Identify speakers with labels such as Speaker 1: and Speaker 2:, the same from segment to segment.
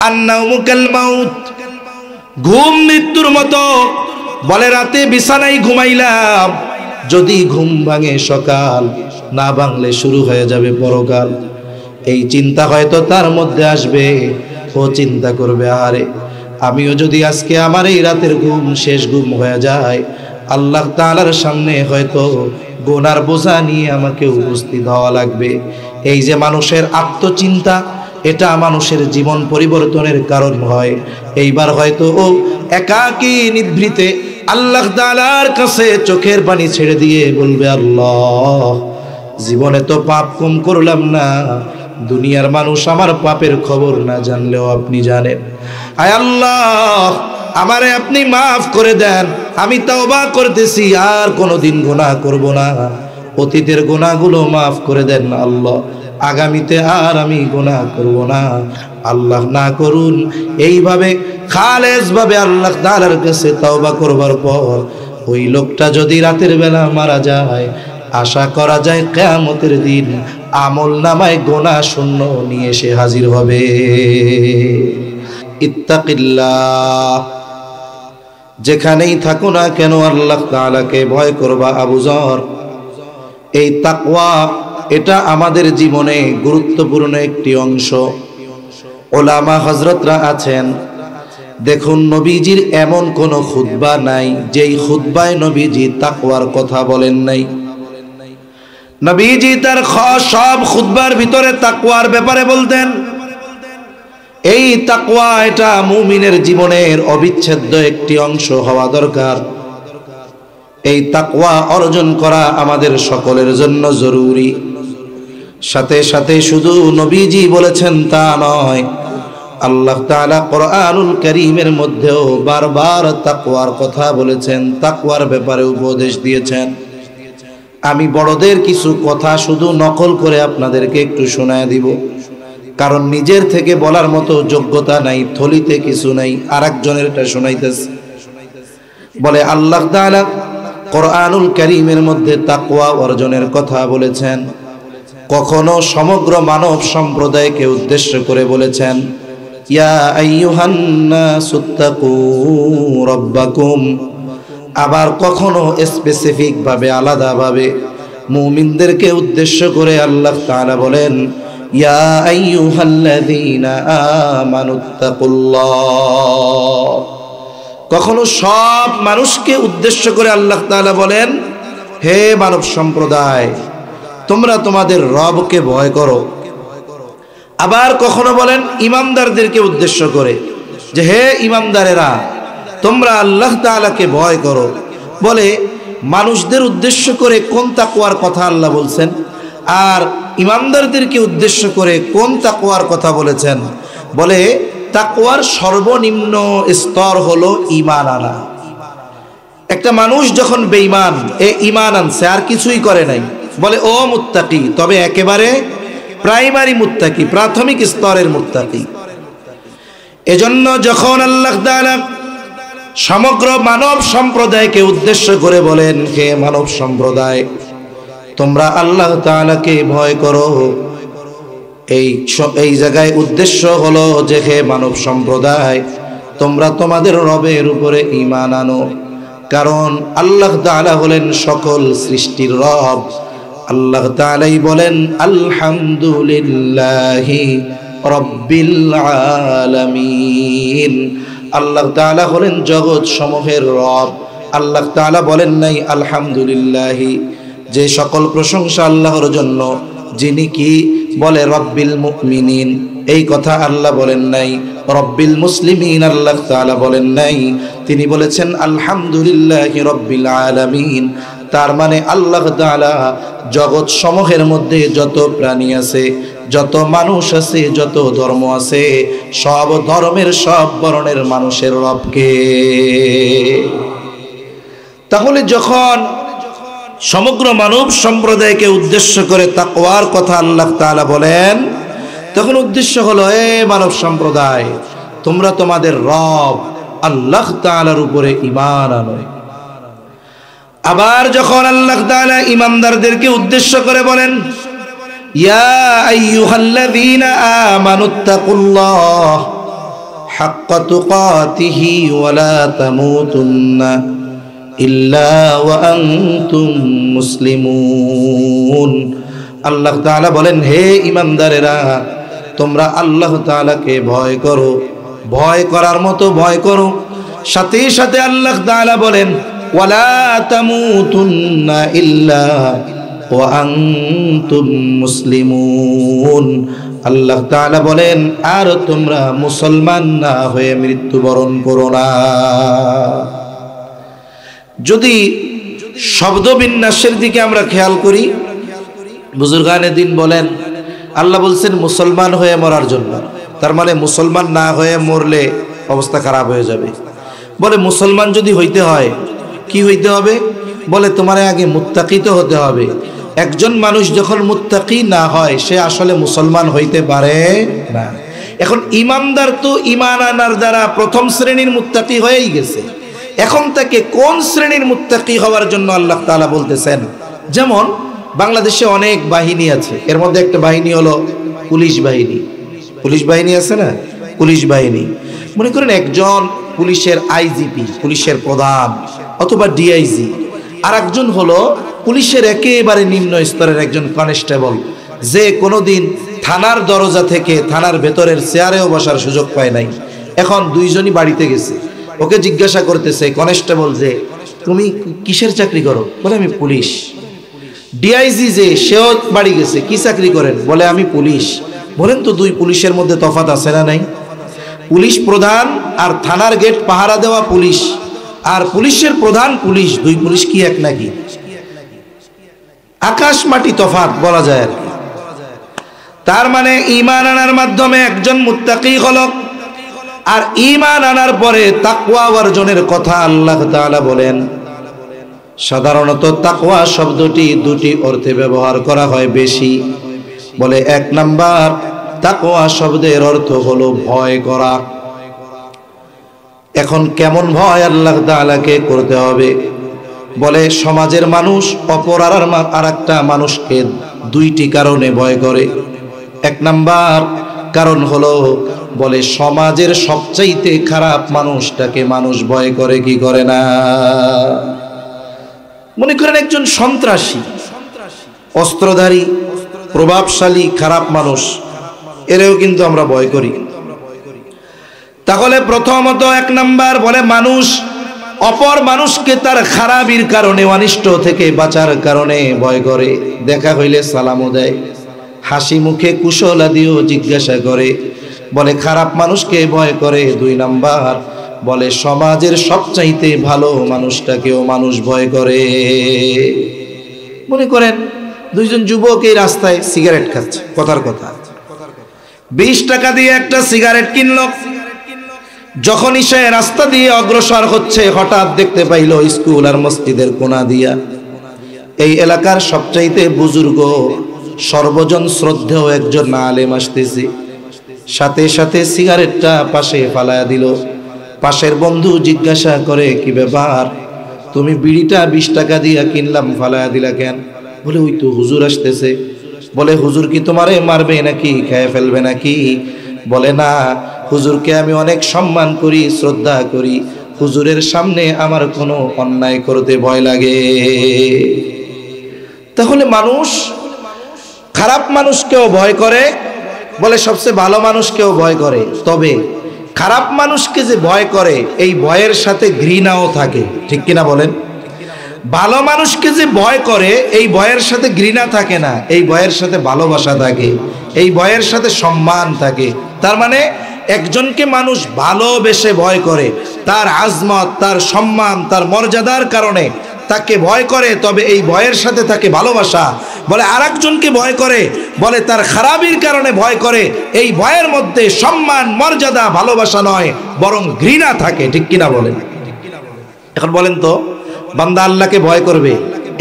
Speaker 1: আন্নাউমু কাল মাউত, ঘুম মৃত্যুর মতো। বলে রাতে বিছানায় ঘুমাইলাম, যদি ঘুম ভাঙে সকাল, না ভাঙলে শুরু হয়ে যাবে পরকাল। এই চিন্তা হয়তো তার মধ্যে আসবে। ও চিন্তা করবে, আরে আমিও যদি আজকে আমার এই রাতের ঘুম শেষ ঘুম হয়ে যায়, আল্লাহ তাআলার সামনে হয়তো গুনার বোঝা নিয়ে আমাকে উপস্থিত হওয়া লাগবে। এই যে মানুষের আত্মচিন্তা, এটা মানুষের জীবন পরিবর্তনের কারণ হয়। এইবার হয়তো ও একাকী নিভৃতে আল্লাহ তাআলার কাছে চোখের পানি ছেড়ে দিয়ে বলবে, আল্লাহ, জীবনে তো পাপ কম করলাম না, দুনিয়ার মানুষ আমার পাপের খবর না জানলেও আপনি জানেন। আয় আল্লাহ, আমারে আপনি মাফ করে দেন, আমি তওবা করতেছি, আর কোনোদিন গুনাহ করব না। অতীতের গুনাহগুলো মাফ করে দেন আল্লাহ, আগামীতে আর আমি গুনাহ করব না। আল্লাহ না করুন। এইভাবে খালেস ভাবে আল্লাহ তাআলার কাছে তওবা করবার পর ওই লোকটা যদি রাতের বেলা মারা যায়, আশা করা যায় কিয়ামতের দিন আমল নামায় গুনাহ শূন্য নিয়ে এসে হাজির হবে। ইত্তাকিল্লাহ, যেখানেই থাকো না কেন আল্লাহ তাআলাকে ভয় করবা। আবু যর, এই তাকওয়া, এটা আমাদের জীবনে গুরুত্বপূর্ণ একটি অংশ। ওলামা হযরতরা আছেন, দেখুন নবীজির এমন কোন খুতবা নাই যেই খুতবায় নবীজি তাকওয়ার কথা বলেন নাই। নবীজি তার সব খুতবার ভিতরে তাকওয়ার ব্যাপারে বলতেন। এই তাকওয়া, এটা মুমিনের জীবনের অবিচ্ছেদ্য একটি অংশ হওয়া দরকার। এই তাকওয়া অর্জন করা আমাদের সকলের জন্য জরুরি। সাথে সাথে শুধু নবীজি বলেছেন তা নয়, আল্লাহ তাআলা কোরআনুল কারীমের মধ্যেও বারবার তাকওয়ার কথা বলেছেন, তাকওয়ার ব্যাপারে উপদেশ দিয়েছেন। আমি বড়দের কিছু কথা শুধু নকল করে আপনাদেরকে একটু শোনায় দিব, কারণ নিজের থেকে বলার মতো যোগ্যতা নাই, থলিতে কিছু নাই, আরেকজনেরটা শোনাইতেছে। বলে আল্লাহ তাআলা কোরআনুল কারীমের মধ্যে তাকওয়া অর্জনের কথা বলেছেন। কখনো সমগ্র মানব সম্প্রদায়কে উদ্দেশ্য করে বলেছেন, ইয়া আইয়ুহান নাসুত্তাকু রাব্বাকুম। আবার কখনো স্পেসিফিক ভাবে, আলাদাভাবে মুমিনদেরকে উদ্দেশ্য করে আল্লাহ তাআলা বলেন, ইয়া আইয়ুহাল্লাযীনা আমানুত্তাকুল্লাহ। কখনো সব মানুষকে উদ্দেশ্য করে আল্লাহ তাআলা বলেন, হে মানব সম্প্রদায়, তোমরা তোমাদের রবকে ভয় করো। আবার কখনো বলেন ঈমানদারদেরকে উদ্দেশ্য করে, যে হে ঈমানদারেরা, তোমরা আল্লাহ তাআলাকে ভয় করো। বলে মানুষদের উদ্দেশ্য করে কোন তাকওয়ার কথা আল্লাহ বলছেন, আর ঈমানদারদেরকে উদ্দেশ্য করে কোন তাকওয়ার কথা বলেছেন। বলে তাকওয়ার সর্বনিম্ন স্তর হলো ঈমান আনা। একটা মানুষ যখন বেঈমান, ঈমান আনছে, আর কিছুই করে নাই, বলে ও মুত্তাকি, তবে একেবারে প্রাইমারি মুত্তাকি, প্রাথমিক স্তরের মুত্তাকি। এজন্য যখন আল্লাহ তাআলা সমগ্র মানব সম্প্রদায়কে উদ্দেশ্য করে বলেন, হে মানব সম্প্রদায়, তোমরা আল্লাহ তাআলাকে ভয় করো, এই জায়গায় উদ্দেশ্য হলো যে হে মানব সম্প্রদায়, তোমরা তোমাদের রবের উপরে ঈমান আনো। কারণ আল্লাহ তাআলা হলেন সকল সৃষ্টির রব। আল্লাহ তাআলাই বলেন, আলহামদুলিল্লাহি রাব্বিল আলামিন। আল্লাহ তাআলা হলেন জগৎ সমূহের রব। আল্লাহ তাআলা বলেন নাই আলহামদুলিল্লাহি, যে সকল প্রশংসা আল্লাহর জন্য, যিনি কি বলে রব্বিল মুমিনিন, এই কথা আল্লাহ বলেন নাই। রব্বিল মুসলিমিন আল্লাহ তাআলা বলেন নাই, তিনি বলেছেন আলহামদুলিল্লাহি রব্বিল আলামিন। তার মানে আল্লাহ তাআলা জগৎ সমূহের মধ্যে যত প্রাণী আছে, যত মানুষ আছে, যত ধর্ম আছে, সব ধর্মের, সব বর্ণের মানুষের রবকে। তাহলে যখন সমগ্র মানব সম্প্রদায়কে উদ্দেশ্য করে তাকওয়ার কথা আল্লাহ তাআলা বলেন, তখন উদ্দেশ্য হলো, হে মানব সম্প্রদায়, তোমরা তোমাদের রব আল্লাহ তাআলার উপরে ঈমান আনো। আবার যখন আল্লাহ তাআলা ঈমানদারদেরকে উদ্দেশ্য করে বলেন, ইয়া আইয়ুহাল্লাযীনা আমানুত্তাকুল্লাহ, হাক্কা তুকাতিহি ওয়া লা তামুতুন্না ইল্লা ওয়া আনতুম মুসলিমুন। আল্লাহ তাআলা বলেন, হে ঈমানদারেরা, তোমরা আল্লাহ তাআলাকে ভয় করো, ভয় করার মতো ভয় করো। সাথে সাথে আল্লাহ তাআলা বলেন, ওয়ালা তামুতুন্না ইল্লা ওয়া আনতুম মুসলিমুন। আল্লাহ তাআলা বলেন, আর তোমরা মুসলমান না হয়ে মৃত্যুবরণ করো না। যদি শব্দ বিন্যাসের দিকে আমরা খেয়াল করি, বুজুর্গানে দিন বলেন আল্লাহ বলছেন মুসলমান হয়ে মরার জন্য, তার মানে মুসলমান না হয়ে মরলে অবস্থা খারাপ হয়ে যাবে। বলে মুসলমান যদি হইতে হয় কি হইতে হবে? বলে তোমার আগে মুত্তাকি তো হতে হবে। একজন মানুষ যখন মুত্তাকি না হয় সে আসলে মুসলমান হইতে পারে না। এখন ইমানদার তো ঈমান আনার দ্বারা প্রথম শ্রেণীর মুত্তাকি হয়েই গেছে। এখন তাকে কোন শ্রেণীর মুত্তাকি হওয়ার জন্য আল্লাহ তাআলা বলতেছেন? যেমন বাংলাদেশে অনেক বাহিনী আছে, এর মধ্যে একটা বাহিনী হলো পুলিশ বাহিনী। পুলিশ বাহিনী আছে না, পুলিশ বাহিনী। মনে করেন একজন পুলিশের আইজিপি, পুলিশের প্রধান অথবা ডিআইজি, আর একজন হলো পুলিশের একেবারে নিম্ন স্তরের একজন কনস্টেবল, যে কোনোদিন থানার দরজা থেকে থানার ভেতরের চেয়ারেও বসার সুযোগ পায় নাই। এখন দুইজনই বাড়িতে গেছে, ওকে জিজ্ঞাসা করতেছে কনস্টেবল যে তুমি কিসের চাকরি করো? বলে আমি পুলিশ। ডিআইজি যে সেও বাড়ি গেছে, কি চাকরি করেন? বলে আমি পুলিশ। বলেন তো দুই পুলিশের মধ্যে তফাৎ আছে না নাই? পুলিশ প্রধান আর থানার গেট পাহারা দেওয়া পুলিশ আর পুলিশের প্রধান পুলিশ, দুই পুলিশ কি এক নাকি? আকাশ মাটি তফাৎ বলা যায় আর কি। তার মানে ঈমান আনার মাধ্যমে একজন মুত্তাকি হলো, আর ঈমান আনার পরে তাকওয়া অর্জনের কথা আল্লাহ তাআলা বলেন। সাধারণত তাকওয়া শব্দটি দুটি অর্থে ব্যবহার করা হয় বেশি। বলে এক নাম্বার, তাকওয়া শব্দের অর্থ হলো ভয় করা। এখন কেমন ভয় আল্লাহ তাআলাকে করতে হবে? বলে সমাজের মানুষ অপর আর একটা মানুষকে দুইটি কারণে ভয় করে। এক নাম্বার কারণ হলো, বলে সমাজের সবচাইতে খারাপ মানুষটাকে মানুষ ভয় করে কি করে না? মনে করেন একজন সন্ত্রাসী, অস্ত্রধারী, প্রভাবশালী খারাপ মানুষ, এরেও কিন্তু আমরা ভয় করি। তাহলে প্রথমত এক নাম্বার, বলে মানুষ অপর মানুষকে তার খারাপির কারণে, অনিষ্ট থেকে বাঁচার কারণে ভয় করে। দেখা হইলে সালামও দেয়, হাসি মুখে কুশল আদিও জিজ্ঞাসা করে। বলে খারাপ মানুষকে ভয় করে। দুই নাম্বার, বলে সমাজের সবচাইতে ভালো মানুষটাকেও মানুষ ভয় করে। মনে করেন দুইজন যুবক এই রাস্তায় সিগারেট খাচ্ছে, কথার কথা 20 টাকা দিয়ে একটা সিগারেট কিনলো। যখনই সে রাস্তা দিয়ে অগ্রসর হচ্ছে, হঠাৎ দেখতে পাইল স্কুল আর মসজিদের কোনা দিয়া এই এলাকার সবচাইতে বুজুর্গ, সর্বজন শ্রদ্ধেয় একজন আলেম আসতেছে। সাথে সাথে সিগারেটটা পাশে ফালায়া দিল। পাশের বন্ধু জিজ্ঞাসা করে, কি ব্যাপার, তুমি বিড়িটা 20 টাকা দিয়া কিনলাম, ফালায়া দিলা কেন? বলে ওই তো হুজুর আসতেছে। বলে হুজুর কি তোমারে মারবে নাকি, খেয়ে ফেলবে নাকি? বলে না, হুজুরকে আমি অনেক সম্মান করি, শ্রদ্ধা করি, হুজুরের সামনে আমার কোনো অন্যায় করতে ভয় লাগে। তাহলে মানুষ খারাপ মানুষকেও ভয় করে, বলে সবচেয়ে ভালো মানুষকেও ভয় করে। তবে খারাপ মানুষকে যে ভয় করে, এই ভয়ের সাথে ঘৃণাও থাকে, ঠিক কিনা বলেন? ভালো মানুষকে যে ভয় করে, এই ভয়ের সাথে ঘৃণা থাকে না, এই ভয়ের সাথে ভালোবাসা থাকে, এই ভয়ের সাথে সম্মান থাকে। তার মানে একজনকে মানুষ ভালোবেসে ভয় করে, তার আজমত, তার সম্মান, তার মর্যাদার কারণে তাকে ভয় করে, তবে এই ভয়ের সাথে তাকে ভালোবাসা। বলে আরেকজনকে ভয় করে, বলে তার খারাপির কারণে ভয় করে, এই ভয়ের মধ্যে সম্মান, মর্যাদা, ভালোবাসা নয়, বরং ঘৃণা থাকে, ঠিক কিনা বলেন? এখন বলেন তো, বান্দা আল্লাহকে ভয় করবে,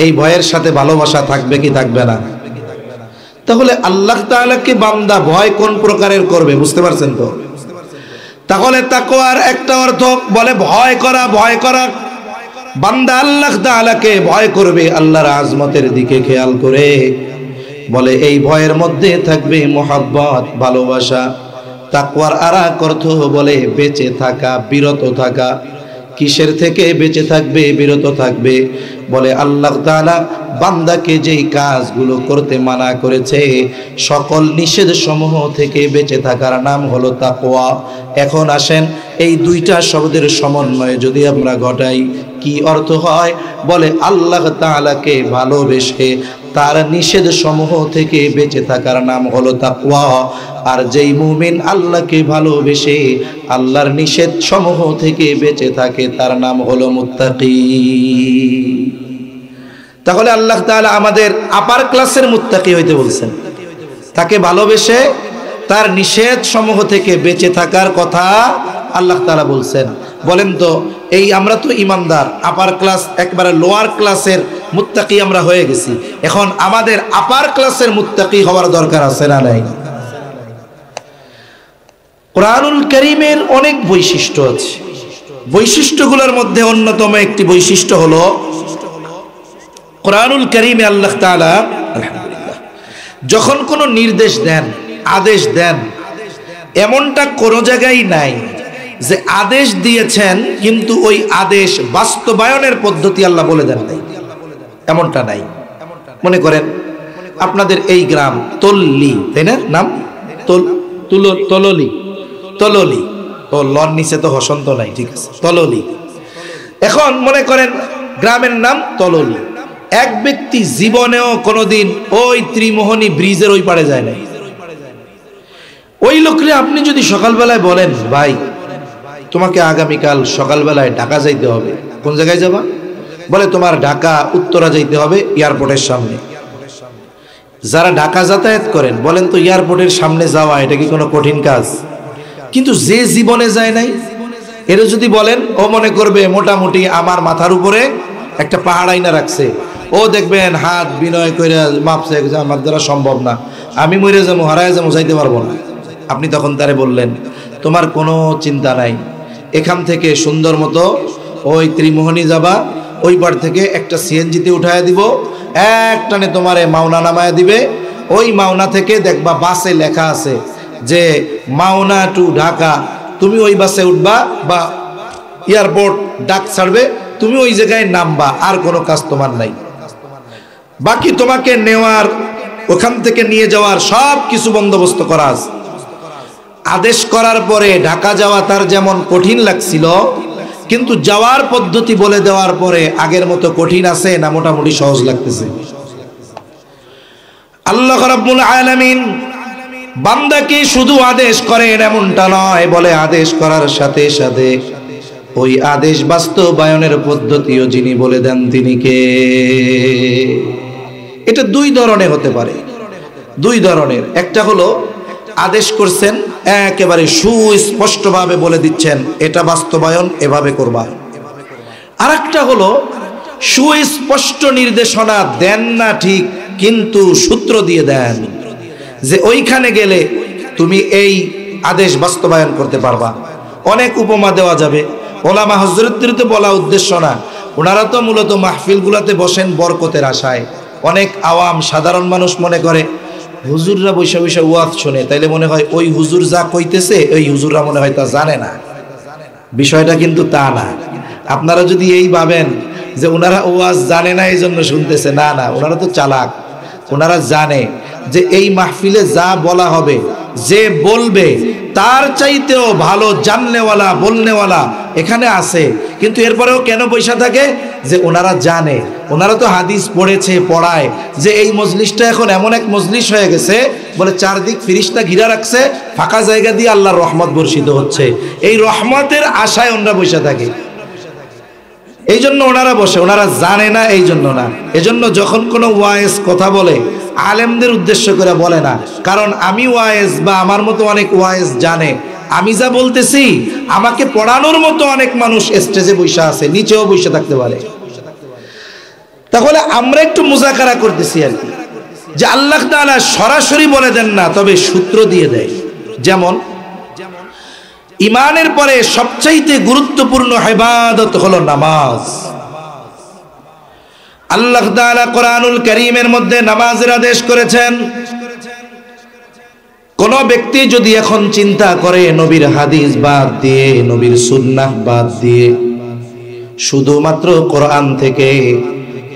Speaker 1: এই ভয়ের সাথে ভালোবাসা থাকবে কি থাকবে না? তাহলে আল্লাহ তাআলাকে বান্দা ভয় কোন প্রকারের করবে, বুঝতে পারছেন তো? তাহলে তাকওয়ার একটা অর্থ, বলে ভয় করা। ভয় করা, বান্দা আল্লাহ তাআলাকে ভয় করবে আল্লাহর আজমতের দিকে খেয়াল করে। বলে এই ভয়ের মধ্যে থাকবে মহব্বত, ভালোবাসা। তাকওয়ার আরেক অর্থ বলে বেঁচে থাকা, বিরত থাকা। কিসের থেকে বেঁচে থাকবে, বিরত থাকবে? বলে আল্লাহ তাআলা বান্দাকে যেই কাজগুলো করতে মানা করেছে সকল নিষেধ সমূহ থেকে বেঁচে থাকার নাম হলো তাকওয়া। এখন আসেন এই দুইটা শব্দের সমন্বয়ে যদি আমরা ঘটাই কি অর্থ হয়? বলে আল্লাহ তাআলাকে ভালোবেসে তার নিষেধ সমূহ থেকে বেঁচে থাকার নাম হলো তাকওয়া। আর যেই মুমিন আল্লাহকে ভালোবেসে আল্লাহর নিষেধ সমূহ থেকে বেঁচে থাকে তার নাম হলো মুত্তাকি। তাহলে আল্লাহ তাআলা আমাদের আপার ক্লাসের মুত্তাকি হইতে বলছেন, তাকে ভালোবেসে তার নিষেধ সমূহ থেকে বেঁচে থাকার কথা আল্লাহ তাআলা বলছেন। বলেন তো এই আমরা তো ইমানদার, আপার ক্লাস একবারে লোয়ার ক্লাসের মুত্তাকি আমরা হয়ে গেছি, এখন আমাদের আপার ক্লাসের মুত্তাকি হওয়ার দরকার আছে না নাই? কোরআনুল কারীমের অনেক বৈশিষ্ট্য আছে, বৈশিষ্ট্যগুলোর মধ্যে অন্যতম একটি বৈশিষ্ট্য হলো কোরআনুল কারীমে আল্লাহ তাআলা আলহামদুলিল্লাহ যখন কোনো নির্দেশ দেন, আদেশ দেন, এমনটা কোনো জায়গায় নাই যে আদেশ দিয়েছেন কিন্তু ওই আদেশ বাস্তবায়নের পদ্ধতি আল্লাহ বলে দেন নাই, এমনটা নাই। মনে করেন আপনাদের এই গ্রাম তল্লি, তাই না? নাম তললি, তললি ও লন নিচে তো হসন্ত নাই, ঠিক আছে, তললি। এখন মনে করেন গ্রামের নাম তললি। এক ব্যক্তি জীবনেও কোনোদিন ওই ত্রিমোহনী ব্রিজের ওই পারে যায় নাই। ওই লোকরে আপনি যদি সকালবেলায় বলেন ভাই তোমাকে আগামীকাল সকালবেলায় ঢাকা যাইতে হবে, কোন জায়গায় যাবা? বলে তোমার ঢাকা উত্তরা যাইতে হবে এয়ারপোর্টের সামনে। যারা ঢাকা যাতায়াত করেন বলেন তো এয়ারপোর্টের সামনে যাওয়া এটা কি কোনো কঠিন কাজ? কিন্তু যে জীবনে যায় নাই এর যদি বলেন ও মনে করবে মোটামুটি আমার মাথার উপরে একটা পাহাড় আইনা রাখছে, ও দেখবেন হাত বিনয় করে মাপছে আমার দ্বারা সম্ভব না, আমি মরে যাবো, হারায় যাবো, যাইতে পারবো না। আপনি তখন তারে বললেন তোমার কোনো চিন্তা নাই, এখান থেকে সুন্দর মতো ওই ত্রিমোহনী যাবা, ওই পার থেকে একটা সিএনজিতে উঠায় দিব, এক টানে তোমারে মাওনা নামায় দিবে। ওই মাওনা থেকে দেখবা বাসে লেখা আছে যে মাওনা টু ঢাকা, তুমি ওই বাসে উঠবা বা এয়ারপোর্ট ডাক ছাড়বে, তুমি ওই জায়গায় নামবা, আর কোনো কাজ তোমার নাই। বাকি তোমাকে নেওয়ার, ওখান থেকে নিয়ে যাওয়ার সব কিছু বন্দোবস্ত করা আছে। আদেশ করার পরে ঢাকা যাওয়া তার যেমন কঠিন লাগছিল, কিন্তু যাওয়ার পদ্ধতি বলে দেওয়ার পরে আগের মতো কঠিন আছে না মোটামুটি সহজ লাগতেছে? আল্লাহ রাব্বুল আলামিন বান্দাকে শুধু আদেশ করেন এমনটা নয়, বলে আদেশ করার সাথে সাথে ওই আদেশ বাস্তবায়নের পদ্ধতিও যিনি বলে দেন তিনি কে? এটা দুই ধরনের হতে পারে, দুই ধরনের। একটা হলো আদেশ করছেন একেবারে সুস্পষ্টভাবে বলে দিচ্ছেন এটা বাস্তবায়ন এভাবে করবা। আর একটা হলো সুস্পষ্ট নির্দেশনা দেন না ঠিক, কিন্তু সূত্র দিয়ে দেন যে ওইখানে গেলে তুমি এই আদেশ বাস্তবায়ন করতে পারবা। অনেক উপমা দেওয়া যাবে, ওলামা হযরতদের তো বলা উদ্দেশ্য না, ওনারা তো মূলত মাহফিলগুলোতে বসেন বরকতের আশায়। অনেক আওয়াম সাধারণ মানুষ মনে করে হুজুররা বৈশা বৈশা ওয়াজ শোনে, তাইলে মনে হয় ওই হুজুর যা কইতেছে ওই হুজুররা মনে হয় তা জানে না। বিষয়টা কিন্তু তা না। আপনারা যদি এই ভাবেন যে ওনারা ওয়াজ জানে না এই জন্য শুনতেছে, না না, ওনারা তো চালাক, ওনারা জানে যে এই মাহফিলে যা বলা হবে, যে বলবে তার চাইতেও ভালো জাননেওয়ালা বলনেওয়ালা এখানে আছে, কিন্তু এরপরেও কেন বৈশা থাকে? যে ওনারা জানে, ওনারা তো হাদিস পড়েছে, পড়ায় যে এই মজলিসটা এখন এমন এক মজলিস হয়ে গেছে, বলে চারদিক ফিরিস্তা ঘিরা রাখছে, ফাঁকা জায়গা দিয়ে আল্লাহর রহমত বর্ষিত হচ্ছে, এই রহমতের আশায় ওনারা বৈশা থাকে। এই জন্য ওনারা বসে, ওনারা জানে না এই জন্য না। এজন্য যখন কোনো ওয়াইজ কথা বলে আলেমদের উদ্দেশ্য করে বলে না, কারণ আমি ওয়াইজ বা আমার মতো অনেক ওয়াইজ জানে, আমি যা বলতেছি আমাকে পড়ানোর মতো অনেক মানুষ স্টেজে বসে আছে, নিচেও বসে থাকতে পারে। তাহলে আমরা একটু মুজাকারা করতেছি আর কি, যে আল্লাহ তাআলা সরাসরি বলে দেন না, তবে সূত্র দিয়ে দেয়। যেমন ইমানের পরে সবচাইতে গুরুত্বপূর্ণ ইবাদত হলো নামাজ। আল্লাহ তাআলা কোরআনুল কারীমের মধ্যে নামাজের আদেশ করেছেন। কোন ব্যক্তি যদি এখন চিন্তা করে নবীর হাদিস বাদ দিয়ে, নবীর সুন্নাহ বাদ দিয়ে শুধুমাত্র কোরআন থেকে,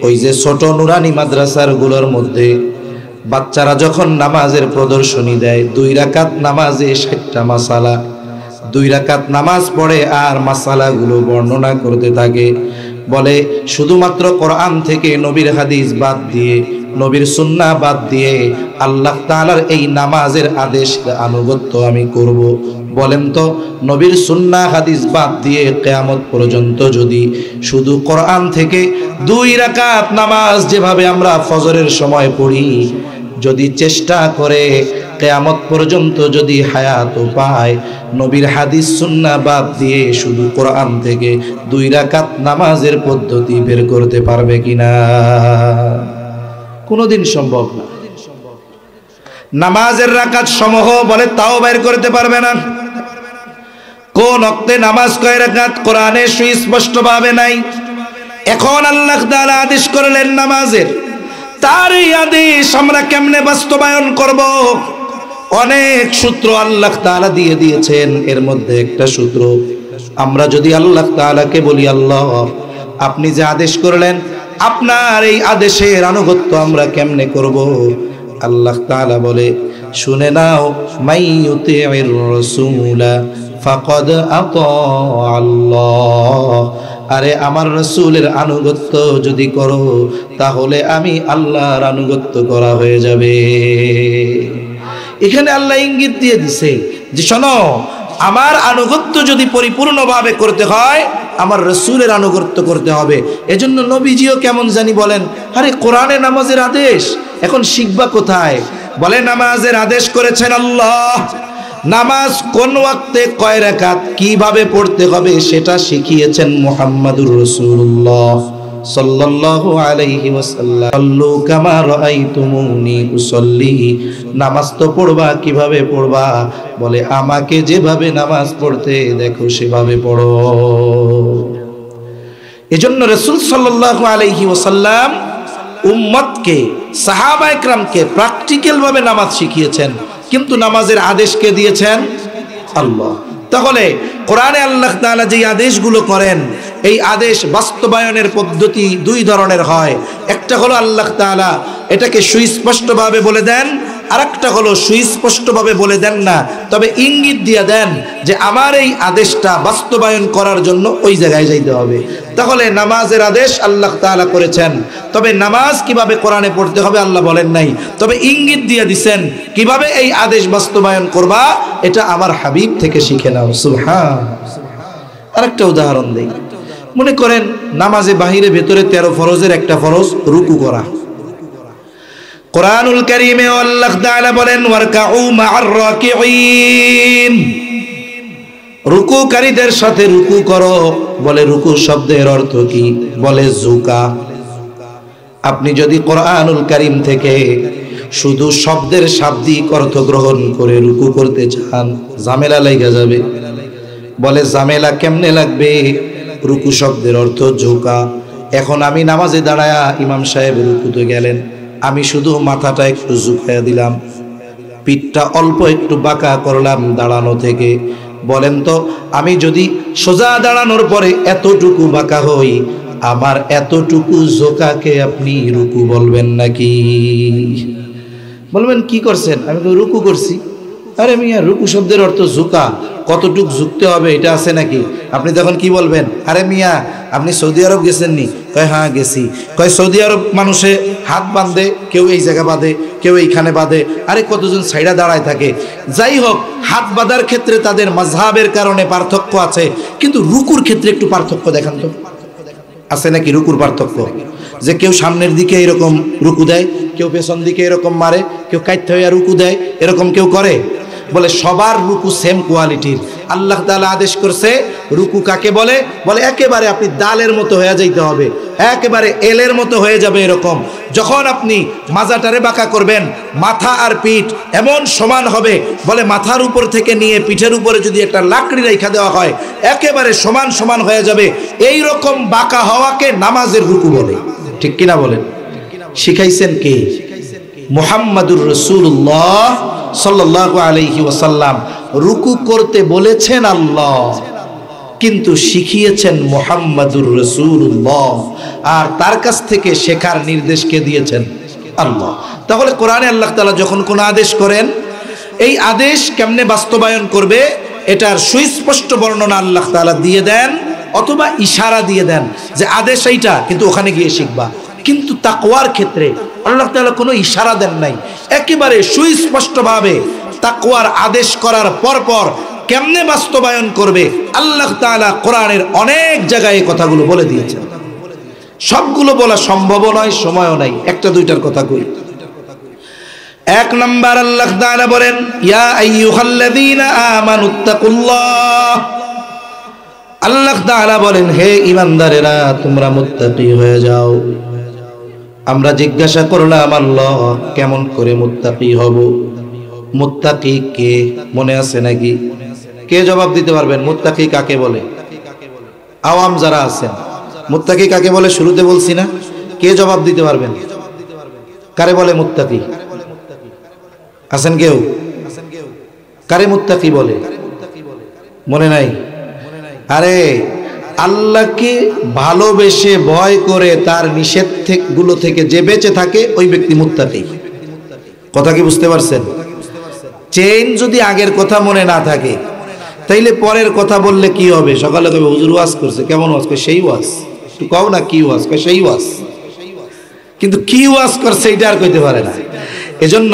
Speaker 1: ওই যে ছোট নুরানি মাদ্রাসার গুলোর মধ্যে বাচ্চারা যখন নামাজের প্রদর্শনী দেয়, 2 রাকাত নামাজে 60টা মাসালা, 2 রাকাত নামাজ পড়ে আর মাসালাগুলো বর্ণনা করতে থাকে, বলে শুধুমাত্র কোরআন থেকে নবীর হাদিস বাদ দিয়ে, নবীর সুন্নাহ বাদ দিয়ে আল্লাহ তাআলার এই নামাজের আদেশ আনুগত্য আমি করব। বলেন তো, নবীর সুন্নাহ হাদিস বাদ দিয়ে কিয়ামত পর্যন্ত যদি শুধু কোরআন থেকে 2 রাকাত নামাজ যেভাবে আমরা ফজরের সময় পড়ি, যদি চেষ্টা করে কিয়ামত পর্যন্ত যদি হায়াত পায়, নবীর হাদিস সুন্নাহ বাদ দিয়ে শুধু কোরআন থেকে 2 রাকাত নামাজের পদ্ধতি বের করতে পারবে কিনা? কোনোদিন সম্ভব না। নামাজের রাকাত সমূহ বলে তাও বের করতে পারবে না। কোন ওয়াক্তে নামাজ কয় রাকাত কোরআনে সুস্পষ্ট ভাবে নাই। এখন আল্লাহ তাআলা আদেশ করলেন নামাজের, তার এই আদেশ আমরা কেমনে বাস্তবায়ন করব? অনেক সূত্র আল্লাহ তাআলা দিয়ে দিয়েছেন। এর মধ্যে একটা সূত্র, আমরা যদি আল্লাহ তাআলাকে বলি, আল্লাহ আপনি যে আদেশ করলেন, আপনার এই আদেশের আনুগত্য আমরা কেমনে করব? আল্লাহ তাআলা বলে, শুনে নাও, মাইয়ুতি'র রাসূলা ফাকাদ আতা আল্লাহ। আরে আমার রাসূলের আনুগত্য যদি করো, তাহলে আমি আল্লাহর আনুগত্য করা হয়ে যাবে। এখানে আল্লাহ ইঙ্গিত দিয়ে দিছে যে শোনো, আমার আনুগত্য যদি পরিপূর্ণভাবে করতে হয়, আমার রাসূলের আনুগত্য করতে হবে। এজন্য নবীজিও কেমন জানি বলেন, আরে কোরআনে নামাজের আদেশ, এখন শিখবা কোথায়? বলে নামাজের আদেশ করেছেন আল্লাহ, নামাজ কোন ওয়াক্তে কয় রাকাত কিভাবে পড়তে হবে সেটা শিখিয়েছেন মুহাম্মাদুর রাসূলুল্লাহ সাল্লাল্লাহু আলাইহি ওয়াসাল্লাম। সাল্লু কামা রাআইতুমুনি উসাল্লি, নামাজ তো পড়বা, কিভাবে পড়বা? বলে আমাকে যেভাবে নামাজ পড়তে দেখো সেভাবে পড়ো। এজন্য রাসূল সাল্লাল্লাহু আলাইহি ওয়াসাল্লাম উম্মতকে, সাহাবায়ে কেরামকে প্র্যাকটিক্যাল ভাবে নামাজ শিখিয়েছেন, কিন্তু নামাজের আদেশ কে দিয়েছেন? আল্লাহ। তাহলে কোরআনে আল্লাহ তাআলা যে আদেশগুলো করেন, এই আদেশ বাস্তবায়নের পদ্ধতি 2 ধরনের হয়। একটা হলো আল্লাহ তাআলা এটাকে সুস্পষ্টভাবে বলে দেন, আরেকটা হলো সুস্পষ্টভাবে বলে দেন না, তবে ইঙ্গিত দিয়ে দেন যে আমার এই আদেশটা বাস্তবায়ন করার জন্য ওই জায়গায় যাইতে হবে। তাহলে নামাজের আদেশ আল্লাহ তাআলা করেছেন, তবে নামাজ কিভাবে কোরআনে পড়তে হবে আল্লাহ বলেন নাই, তবে ইঙ্গিত দিয়ে দিছেন কিভাবে এই আদেশ বাস্তবায়ন করবা, এটা আমার হাবিব থেকে শিখে নাও। সুবহান। আরেকটা উদাহরণ দেই, মনে করেন নামাজে বাহিরে ভেতরে 13 ফরজের একটা ফরজ রুকু করা। কোরআনুল কারীমে আল্লাহ তাআলা বলেন, ওয়ারকাউ মা'আর রাকিঈন, রুকুকারীদের সাথে রুকু করো। বলে রুকু শব্দের অর্থ কি? বলে ঝুঁকা। আপনি যদি কোরআনুল কারীম থেকে শুধু শব্দের শাব্দিক অর্থ গ্রহণ করে রুকু করতে চান, ঝামেলা লাগা যাবে। বলে ঝামেলা কেমনে লাগবে? রুকু শব্দের অর্থ ঝুঁকা। এখন আমি নামাজে দাঁড়ায়া ইমাম সাহেব রুকুতে গেলেন, আমি শুধু মাথাটা একটু ঝুঁকাইয়া দিলাম, পিঠটা অল্প একটু বাঁকা করলাম দাঁড়ানো থেকে। বলেন তো, আমি যদি সোজা দাঁড়ানোর পরে এতটুকু বাঁকা হই, আমার এতটুকু ঝোঁকাকে আপনি রুকু বলবেন নাকি? বলবেন কি করছেন? আমি তো রুকু করছি। আরে মিয়া, রুকু শব্দের অর্থ ঝুঁকা, কতটুক ঝুঁকতে হবে এটা আছে নাকি? আপনি তখন কি বলবেন? আরে মিয়া, আপনি সৌদি আরব গেছেন নি? কয় হ্যাঁ গেছি। কয় সৌদি আরব মানুষে হাত বাঁধে, কেউ এই জায়গা বাঁধে, কেউ এইখানে বাঁধে। আরে কতজন সাইডা দাঁড়ায় থাকে। যাই হোক, হাত বাঁধার ক্ষেত্রে তাদের মাযহাবের কারণে পার্থক্য আছে, কিন্তু রুকুর ক্ষেত্রে একটু পার্থক্য দেখান তো, আছে নাকি রুকুর পার্থক্য? যে কেউ সামনের দিকে এরকম রুকু দেয়, কেউ পেছন দিকে এরকম মারে, কেউ কাইতে হইয়া রুকু দেয়, এরকম কেউ করে? বলে সবার রুকু সেম কোয়ালিটির। আল্লাহ তাআলা আদেশ করছে রুকু কাকে বলে? বলে একেবারে আপনি দালের মতো হয়ে যাইতে হবে, একেবারে এলের মতো হয়ে যাবে এরকম। যখন আপনি মাজাটারে বাঁকা করবেন, মাথা আর পিঠ এমন সমান হবে, বলে মাথার উপর থেকে নিয়ে পিঠের উপরে যদি একটা লাকড়ি রেখা দেওয়া হয়, একেবারে সমান সমান হয়ে যাবে। এই রকম বাঁকা হওয়াকে নামাজের রুকু বলে। ঠিক কিনা বলেন? শিখাইছেন কে? মুহাম্মাদুর রাসূলুল্লাহ সাল্লাল্লাহু আলাইহি ওয়াসাল্লাম রুকু করতে বলেছেন আল্লাহ, কিন্তু শিখিয়েছেন মুহাম্মাদুর রাসূলুল্লাহ, আর তার কাছ থেকে শেখার নির্দেশ কে দিয়েছেন? আল্লাহ। তাহলে কোরআনে আল্লাহ তাআলা যখন কোন আদেশ করেন, এই আদেশ কেমনে বাস্তবায়ন করবে এটার সুস্পষ্ট বর্ণনা আল্লাহ তাআলা দিয়ে দেন, অথবা ইশারা দিয়ে দেন যে আদেশ এইটা, কিন্তু ওখানে গিয়ে শিখবা। কিন্তু তাকওয়ার ক্ষেত্রে আল্লাহ তাআলা কোনো ইশারা দেন নাই, একেবারে সুস্পষ্টভাবে তাকওয়ার আদেশ করার পরপর কেমনে বাস্তবায়ন করবে আল্লাহ তাআলা কোরআনের অনেক জায়গায় এই কথাগুলো বলে দিয়েছেন। সবগুলো বলা সম্ভব নয়, সময়ও নাই, একটা দুইটার কথা কই। এক নাম্বার আল্লাহ তাআলা বলেন, ইয়া আইয়ুহাল্লাযীনা আমানুত্তাকুল্লাহ। আল্লাহ তাআলা বলেন, হে ঈমানদারেরা তোমরা মুত্তাকি হয়ে যাও। আমরা জিজ্ঞাসা করলাম, আল্লাহ কেমন করে মুত্তাকি হব? মুত্তাকি কে মনে আছে নাকি? কে জবাব দিতে পারবেন? মুত্তাকি কাকে বলে? আওয়াম যারা আছেন, মুত্তাকি কাকে বলে শুরুতে বলছি না? কে জবাব দিতে পারবেন? কারে বলে মুত্তাকি? আছেন কেউ? কারে মুত্তাকি বলে? মনে নাই? আরে আল্লাহকে ভালোবেসে ভয় করে তার নিষেধ গুলো থেকে যে বেঁচে থাকে ওই ব্যক্তি মুত্তাকি। কথা কি বুঝতে পারছেন? চেইন যদি আগের কথা মনে না থাকে তাইলে পরের কথা বললে কি হবে? সকালে কবে হুজুর ওয়াজ করছে, কেমন ওয়াজ? সেই ওয়াজ। একটু কও না কি ওয়াজ? সেই ওয়াজ। কিন্তু কি ওয়াজ করছে এটা আর কইতে পারে না। এজন্য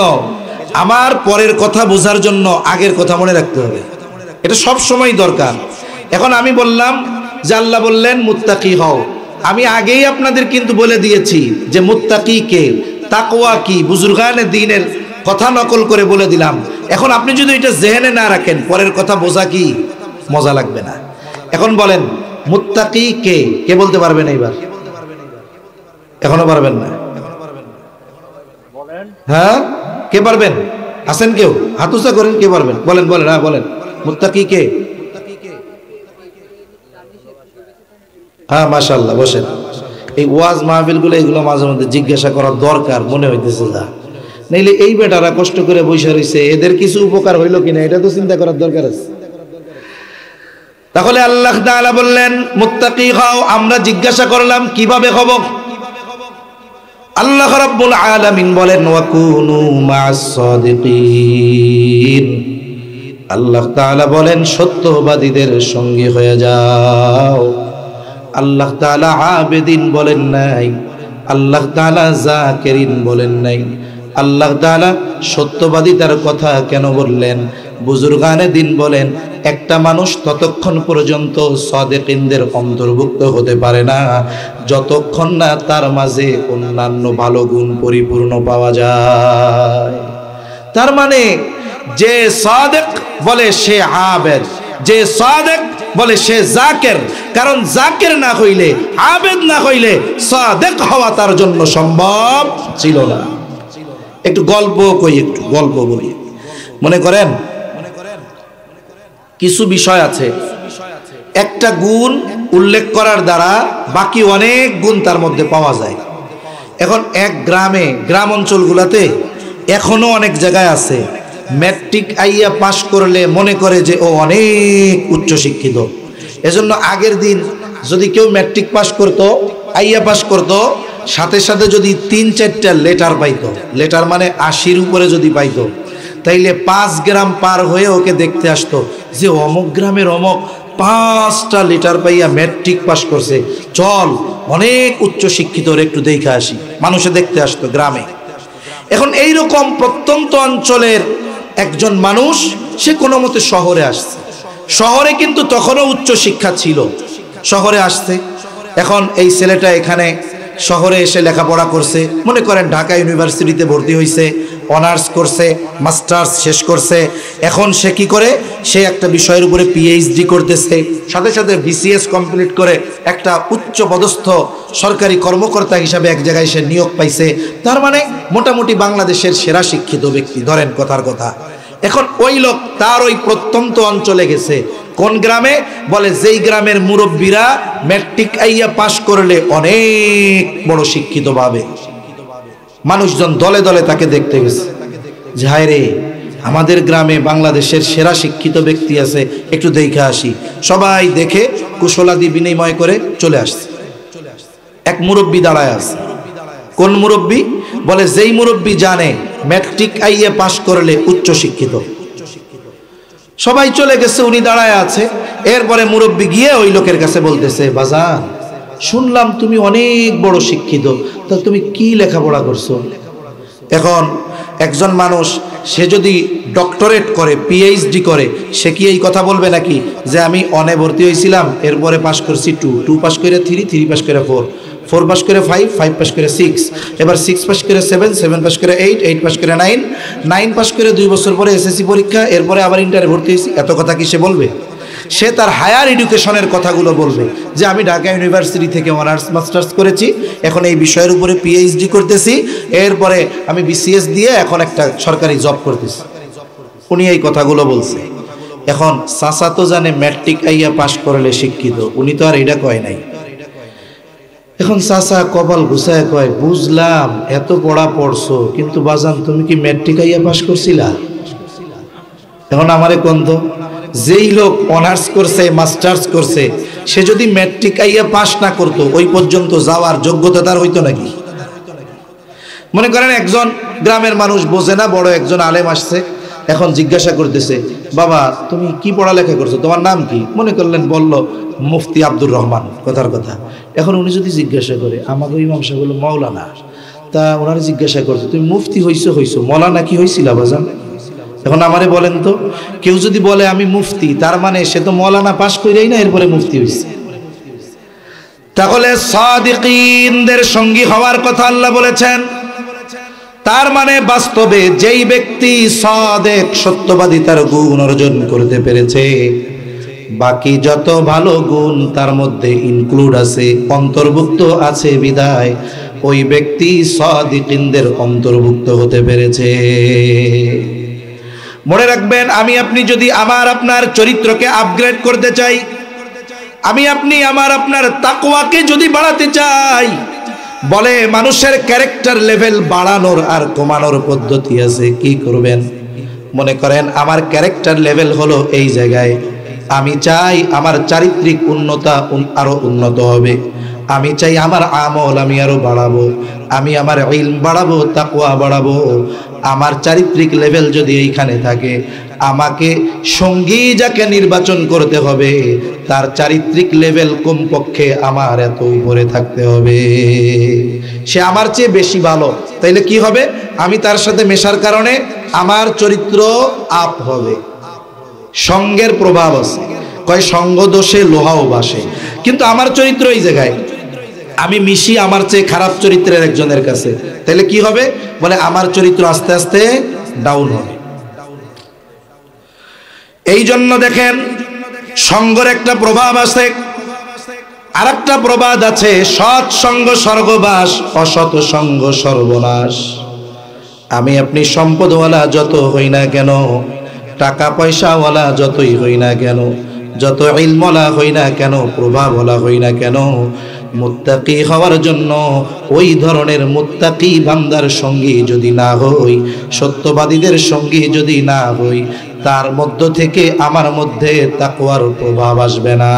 Speaker 1: আমার পরের কথা বোঝার জন্য আগের কথা মনে রাখতে হবে, এটা সব সময় দরকার। এখন আমি বললাম যে আল্লাহ বললেন মুত্তাকি হও, আমি আগেই আপনাদের কিন্তু বলে দিয়েছি যে মুত্তাকি কে, তাকওয়া কি, বুজুর্গানে দ্বীনের কথা নকল করে বলে দিলাম। এখন আপনি যদি এটা জেহেনে না রাখেন পরের কথা বোঝা কি মজা লাগবে না। এখন বলেন মুত্তাকি কে? কে বলতে পারবেন এইবার? এখনো পারবেন না? হ্যাঁ, কে পারবেন? আছেন কেউ? হাত উঁচা করেন, কে পারবেন? বলেন বলেন, হ্যাঁ বলেন, মুত্তাকি কে? হ্যাঁ মাশাআল্লাহ, বসেন। এই ওয়াজ মাহফিলগুলো এগুলো মাঝে মধ্যে জিজ্ঞাসা করার দরকার মনে হইতেছে, যা নাইলে এই বেটারা কষ্ট করে বসে রয়েছে, এদের কিছু উপকার হইল কিনা এটা তো চিন্তা করার দরকার আছে। তাহলে আল্লাহ তাআলা বললেন মুত্তাকি হও। আমরা জিজ্ঞাসা করলাম কিভাবে হব? আল্লাহ রাব্বুল আলামিন বলেন ওয়াকুনু মা'আস সাদিকিন। আল্লাহ তাআলা বলেন সত্যবাদীদের সঙ্গী হয়ে যাও। আল্লাহ তাআলা আবেদিন বলেন নাই, আল্লাহ তাআলা জাকিরিন বলেন নাই। আল্লাহ তাআলা সত্যবাদিতার কথা কেন বললেন? বুজুর্গানে দিন বলেন একটা মানুষ ততক্ষণ পর্যন্ত সাদিকিনদের অন্তর্ভুক্ত হতে পারে না যতক্ষণ না তার মাঝে অন্যান্য ভালো গুণ পরিপূর্ণ পাওয়া যায়। তার মানে যে সাদিক বলে সে আবেদ, যে সাদিক বলে সে জাকির। কারণ জাকির না হইলে, আবেদ না হইলে সাদিক হওয়া তার জন্য সম্ভব ছিল না। একটু গল্প কই, একটু গল্প বলি। মনে করেন কিছু বিষয় আছে, একটা গুণ উল্লেখ করার দ্বারা বাকি অনেক গুণ তার মধ্যে পাওয়া যায়। এখন এক গ্রামে, গ্রাম অঞ্চলগুলোতে এখনো অনেক জায়গায় আছে ম্যাট্রিক আইয়া পাশ করলে মনে করে যে ও অনেক উচ্চ শিক্ষিত। এজন্য আগের দিন যদি কেউ ম্যাট্রিক পাশ করতো, আইয়া পাশ করতো, সাথে সাথে যদি 3-4টা লেটার পাইতো, লেটার মানে 80-র উপরে যদি পাইতো, তাইলে 5 গ্রাম পার হয়ে ওকে দেখতে আসতো যে অমুক গ্রামের অমুক 5টা লেটার পাইয়া ম্যাট্রিক পাশ করছে, চল অনেক উচ্চ শিক্ষিত, একটু দেখে আসি। মানুষে দেখতে আসতো গ্রামে। এখন এইরকম প্রত্যন্ত অঞ্চলের একজন মানুষ সে কোনো মতে শহরে আসছে। শহরে কিন্তু তখনও উচ্চ শিক্ষা ছিল, শহরে আসছে। এখন এই ছেলেটা এখানে শহরে এসে লেখাপড়া করছে, মনে করেন ঢাকা ইউনিভার্সিটিতে ভর্তি হয়েছে, অনার্স করছে, মাস্টার্স শেষ করছে। এখন সে কি করে? সে একটা বিষয়ের উপরে পিএইচডি করতেছে, সাথে সাথে বিসিএস কমপ্লিট করে একটা উচ্চ পদস্থ সরকারি কর্মকর্তা হিসাবে এক জায়গায় সে নিয়োগ পাইছে। তার মানে মোটামুটি বাংলাদেশের সেরা শিক্ষিত ব্যক্তি, ধরেন কথার কথা। এখন ওই লোক তার ওই প্রত্যন্ত অঞ্চলে গেছে। কোন গ্রামে? বলে যেই গ্রামের মুরব্বীরা ম্যাট্রিক আইয়া পাশ করলে অনেক বড় শিক্ষিত পাবে। মানুষজন দলে দলে তাকে দেখতে গেছে যে হায় রে, আমাদের গ্রামে বাংলাদেশের সেরা শিক্ষিত ব্যক্তি আছে, একটু দেখে আসি। সবাই দেখে কুশলাদি বিনিময় করে চলে আসছে। এক মুরব্বী দাঁড়ায় আছে। কোন মুরব্বী? বলে যেই মুরব্বী জানে ম্যাট্রিক আইএ পাশ করলে উচ্চ শিক্ষিত। সবাই চলে গেছে, উনি দাঁড়ায় আছে। এরপরে মুরব্বী গিয়ে ওই লোকের কাছে বলতেছে, বাজান শুনলাম তুমি অনেক বড় শিক্ষিত, তা তুমি কি লেখাপড়া করছো? এখন একজন মানুষ সে যদি ডক্টরেট করে, পিএইচডি করে, সে কি এই কথা বলবে নাকি যে আমি অনে ভর্তি হয়েছিলাম, এরপরে পাশ করছি 2 পাশ করে 3 পাশ করে 4 পাশ করে 5 পাশ করে 6, এবার 6 পাশ করে 7 পাশ করে 8 পাশ করে 9 পাশ করে 2 বছর পরে এসএসসি পরীক্ষা, এরপরে আবার ইন্টারে ভর্তি হয়েছি। এত কথা কি সে বলবে? সে তার হায়ার এডুকেশনের কথাগুলো বলবে যে আমি ঢাকা ইউনিভার্সিটি থেকে অনার্স মাস্টার্স করেছি, এখন এই বিষয়ের উপরে পিএইচডি করতেছি, এরপরে আমি বিসিএস দিয়ে এখন একটা সরকারি জব করতেছি। উনি এই কথাগুলো বলছে। এখন চাচা তো জানে ম্যাট্রিক আইয়া পাশ করলে শিক্ষিত, উনি তো আর এটা কয় নাই। এখন চাচা কপাল গুছায় কয়, বুঝলাম এত পড়া পড়ছো, কিন্তু বাজান তুমি কি ম্যাট্রিক আইয়া পাশ করছিলা? এখন আমারে কোন তো, যেই লোক অনার্স করছে, মাস্টার্স করছে, সে যদি ম্যাট্রিক আইয়া পাশ না করতো, ওই পর্যন্ত যাওয়ার যোগ্যতা তার হইতো নাকি? মনে করেন একজন গ্রামের মানুষ বোঝে না, বড় একজন আলেম আসছে, এখন জিজ্ঞাসা করতেছে, বাবা তুমি কি পড়ালেখা করছো, তোমার নাম কি? মনে করলেন বলল মুফতি আব্দুর রহমান, কথার কথা। এখন উনি যদি জিজ্ঞাসা করে, আমাকে ইমাম সাহেব বলল মাওলানা, তা ওনারা জিজ্ঞাসা করছে তুমি মুফতি হইছো, মৌলানা কি হয়েছিল বাজান? এখন আমারে বলেন তো, কেউ যদি বলে আমি মুফতি, তার মানে সে তো মৌলানা পাশ করেই না এরপরে মুফতি হয়েছে। তাহলে সাদিকিনদের সঙ্গী হওয়ার কথা আল্লাহ বলেছেন। তার মানে বাস্তবে যেই ব্যক্তি সাদেক, সত্যবাদী, তার গুণ অর্জন করতে পেরেছে, বাকি যত ভালো গুণ তার মধ্যে ইনক্লুড আছে, অন্তর্ভুক্ত আছে, বিদায় ওই ব্যক্তি সাদিকিনদের অন্তর্ভুক্ত হতে পেরেছে। মনে রাখবেন, আমি আপনি যদি আপনার চরিত্রকে আপগ্রেড করতে চাই, আমি আপনি আপনার তাকওয়াকে যদি বাড়াতে চাই, বলে মানুষের ক্যারেক্টার লেভেল বাড়ানোর আর কমানোর পদ্ধতি আছে। কি করবেন? মনে করেন আমার ক্যারেক্টার লেভেল হলো এই জায়গায়, আমি চাই আমার চারিত্রিক উন্নতা আরো উন্নত হবে, আমি চাই আমার আমল আমি আরো বাড়াবো, আমি আমার ইলম বাড়াবো, তাকওয়া বাড়াবো। আমার চারিত্রিক লেভেল যদি এইখানে থাকে, আমাকে সঙ্গী যাকে নির্বাচন করতে হবে, তার চারিত্রিক লেভেল কমপক্ষে আমার এত উপরে থাকতে হবে, সে আমার চেয়ে বেশি ভালো। তাইলে কি হবে? আমি তার সাথে মেশার কারণে আমার চরিত্র আপ হবে। সঙ্গের প্রভাব আছে, কয় সঙ্গ দোষে লোহাও বাসে। কিন্তু আমার চরিত্র এই জায়গায়, আমি মিশি আমার চেয়ে খারাপ চরিত্রের একজনের কাছে, তাহলে কি হবে? বলে আমার চরিত্র আস্তে আস্তে ডাউন হবে। এই জন্য দেখেন, সঙ্গের একটা প্রভাব আছে, আর একটা প্রবাদ আছে, সৎ সঙ্গ স্বর্গবাস, অসৎ সঙ্গ সর্বনাশ। আমি আপনি সম্পদওয়ালা যত হই না কেন, টাকা পয়সাওয়ালা যতই হই না কেন, যত ইলমওয়ালা হই না কেন, প্রভাবওয়ালা হই না কেন, মুত্তাকি হওয়ার জন্য ওই ধরনের মুত্তাকি বান্দার সঙ্গী যদি না হই, সত্যবাদীদের সঙ্গী যদি না হই, তার মধ্য থেকে আমার মধ্যে তাকওয়ার প্রভাব আসবে না।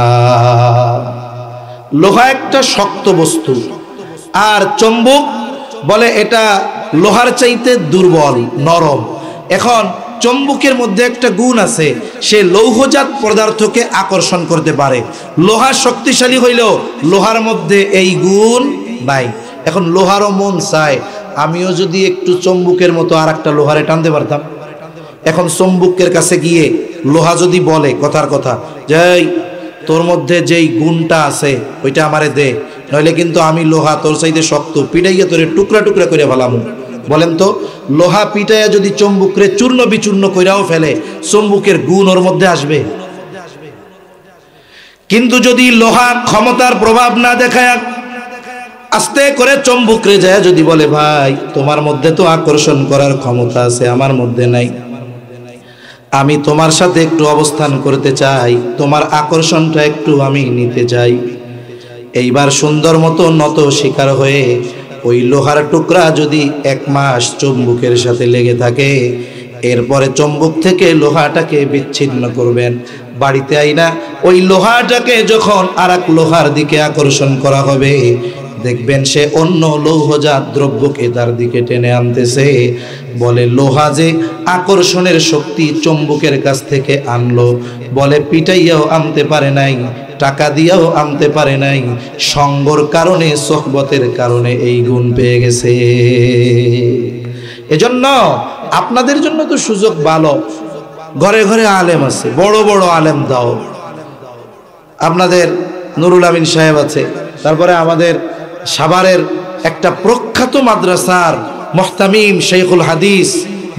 Speaker 1: লোহা একটা শক্ত বস্তু, আর চুম্বক বলে এটা লোহার চাইতে দুর্বল, নরম। এখন চুম্বকের মধ্যে একটা গুণ আছে, সে লৌহজাত পদার্থকে আকর্ষণ করতে পারে। লোহা শক্তিশালী হইলেও লোহার মধ্যে এই গুণ নাই। এখন লোহারও মন চায় আমিও যদি একটু চুম্বকের মতো আর একটা লোহারে টানতে পারতাম। এখন চুম্বকের কাছে গিয়ে লোহা যদি বলে কথার কথা, যে তোর মধ্যে যেই গুণটা আছে ওইটা আমারে দে, নইলে কিন্তু আমি লোহা তোর চাইতে শক্ত, পিটাইয়া তোরে টুকরা টুকরা করে ফেলামু। বলেন তো, লোহা পিটাইয়া যদি চুম্বকরে চূর্ণ বিচূর্ণ কইরাও ফেলে, চুম্বকের গুণ ওর মধ্যে আসবে? কিন্তু যদি লোহা ক্ষমতার প্রভাব না দেখায়, আস্তে করে চুম্বকরে যায় যদি বলে, ভাই তোমার মধ্যে তো আকর্ষণ করার ক্ষমতা আছে, আমার মধ্যে নাই, আমি তোমার সাথে একটু অবস্থান করতে চাই, তোমার আকর্ষণটা একটু আমি নিতে চাই। এইবার সুন্দর মতো নত শিকার হয়ে ওই লোহার টুকরা যদি 1 মাস চুম্বকের সাথে লেগে থাকে, এরপরে চুম্বক থেকে লোহাটাকে বিচ্ছিন্ন করবেন, বাড়িতে আইনা ওই লোহাটাকে যখন আরেক লোহার দিকে আকর্ষণ করা হবে, দেখবেন সে অন্য লৌহজাত দ্রব্যকে তার দিকে টেনে আনতেছে। বলে লোহা যে আকর্ষণের শক্তি চুম্বকের কাছ থেকে আনলো, বলে পিটাইয়াও আনতে পারে নাই, টাকা দিয়েও আনতে পারে নাই, সঙ্গর কারণে, সোহবতের কারণে এই গুণ পেয়ে গেছে। এজন্য আপনাদের জন্য তো সুযোগ ভালো, ঘরে ঘরে আলেম আছে, বড় বড় আলেম দাও। আপনাদের নুরুল আমিন সাহেব আছে, তারপরে আমাদের সাভারের একটা প্রখ্যাত মাদ্রাসার মুহতামিম শেখুল হাদিস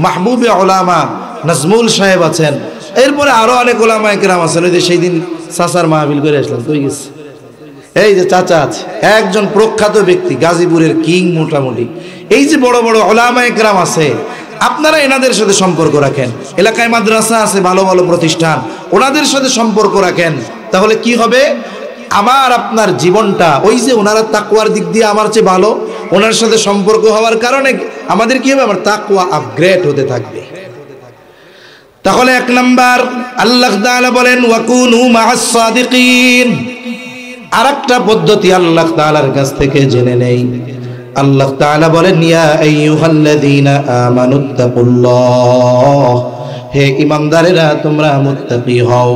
Speaker 1: মাহবুবে উলামা নাজমুল সাহেব আছেন, এরপরে আরো অনেক উলামা একরাম আছেন। ওই যে সেই দিন চাচার মাহফিল করে আসলাম, কই গেছে? এই যে চাচা আছে, একজন প্রখ্যাত ব্যক্তি, গাজীপুরের কিং মোটামুটি। এই যে বড় বড় উলামা একরাম আছে, আপনারা এনাদের সাথে সম্পর্ক রাখেন। এলাকায় মাদ্রাসা আছে, ভালো ভালো প্রতিষ্ঠান, ওনাদের সাথে সম্পর্ক রাখেন। তাহলে কি হবে? আমার আপনার জীবনটা ওই যে ওনারা তাকওয়ার দিক দিয়ে আমার চেয়ে ভালো, ওনার সাথে সম্পর্ক হওয়ার কারণে আমাদের কি হবে? আমার তাকওয়া আপগ্রেড হতে থাকবে। তাহলে 1 নাম্বার আল্লাহ তাআলা বলেন ওয়াকুনু মা'আস সাদিকিন। আরেকটা পদ্ধতি আল্লাহ তাআলার কাছ থেকে জেনে নেই। আল্লাহ তাআলা বলেন ইয়া আইয়ুহাল্লাযীনা আমানুত্তাকুল্লাহ, হে ঈমানদারেরা তোমরা মুত্তাকি হও।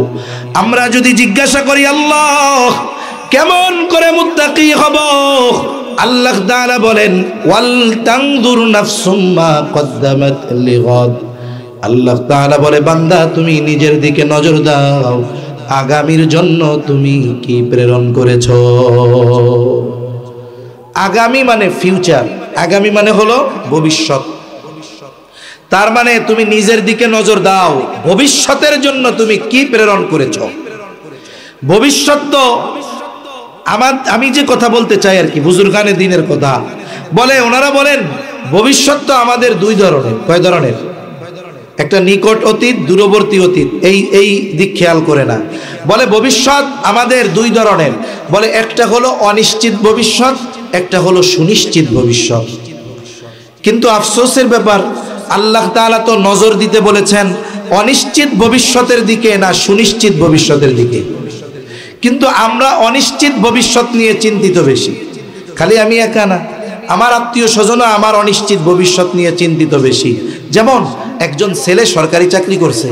Speaker 1: আমরা যদি জিজ্ঞাসা করি আল্লাহ কেমন করে মুত্তাকি হব, আল্লাহ তাআলা বলেন ওয়াল তানজুর নাফসুম মা কদ্দামাত লিগাদ। আল্লাহ তাআলা বলে বান্দা তুমি নিজের দিকে নজর দাও, আগামীর জন্য তুমি কি প্রেরণ করেছো। আগামী মানে ফিউচার, আগামী মানে হলো ভবিষ্যৎ। তার মানে তুমি নিজের দিকে নজর দাও, ভবিষ্যতের জন্য তুমি কি প্রেরণ করেছো। ভবিষ্যৎ তো আমি যে কথা বলতে চাই আর কি, বুজুর্গানে দিনের কথা বলে, ওনারা বলেন ভবিষ্যৎ তো আমাদের 2 ধরনের। কয় ধরনের? একটা নিকট অতীত, দূরবর্তী অতীত। এই দিক খেয়াল করে না। বলে ভবিষ্যৎ আমাদের 2 ধরনের। বলে একটা হলো অনিশ্চিত ভবিষ্যৎ, একটা হলো সুনিশ্চিত ভবিষ্যৎ। কিন্তু আফসোসের ব্যাপার, আল্লাহ তাআলা তো নজর দিতে বলেছেন অনিশ্চিত ভবিষ্যতের দিকে না সুনিশ্চিত ভবিষ্যতের দিকে। কিন্তু আমরা অনিশ্চিত ভবিষ্যৎ নিয়ে চিন্তিত বেশি। খালি আমি একা না, আমার আত্মীয় স্বজনও আমার অনিশ্চিত ভবিষ্যৎ নিয়ে চিন্তিত বেশি। যেমন একজন ছেলে সরকারি চাকরি করছে,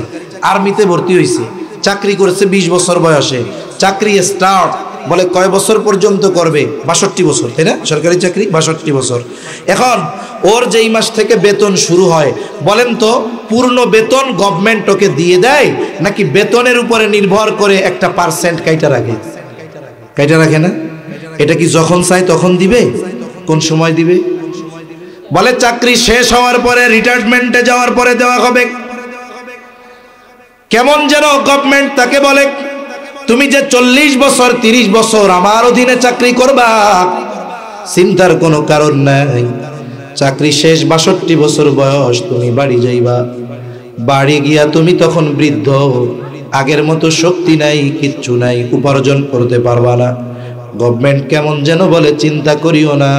Speaker 1: আর্মিতে ভর্তি হয়েছে, চাকরি করেছে 20 বছর বয়সে, চাকরি স্টার্ট বলে কয় বছর পর্যন্ত করবে? 62 বছর, তাই না? সরকারি চাকরি 62 বছর। এখন ওর যেই মাস থেকে বেতন শুরু হয়, বলেন তো পূর্ণ বেতন গভর্নমেন্ট ওকে দিয়ে দেয় নাকি বেতনের উপরে নির্ভর করে একটা পার্সেন্ট কাইটা রাখে? কাইটা রাখে না? এটা কি যখন চাই তখন দিবে? কোন সময় দিবে? বলে চাকরি শেষ হওয়ার পরে, রিটায়ারমেন্টে যাওয়ার পরে দেওয়া হবে। কেমন যেন গভর্নমেন্ট তাকে বলে তুমি যে 40 বছর 30 বছর আমার অধীনে চাকরি করবা, চিন্তার কোনো কারণ নাই। চাকরি শেষ 62 বছর বয়স, তুমি বাড়ি যাইবা। বাড়ি গিয়া তুমি তখন বৃদ্ধ, আগের মতো শক্তি নাই, কিচ্ছু নাই, উপার্জন করতে পারবা না। গভর্নমেন্ট কেমন যেন বলে চিন্তা করিও না,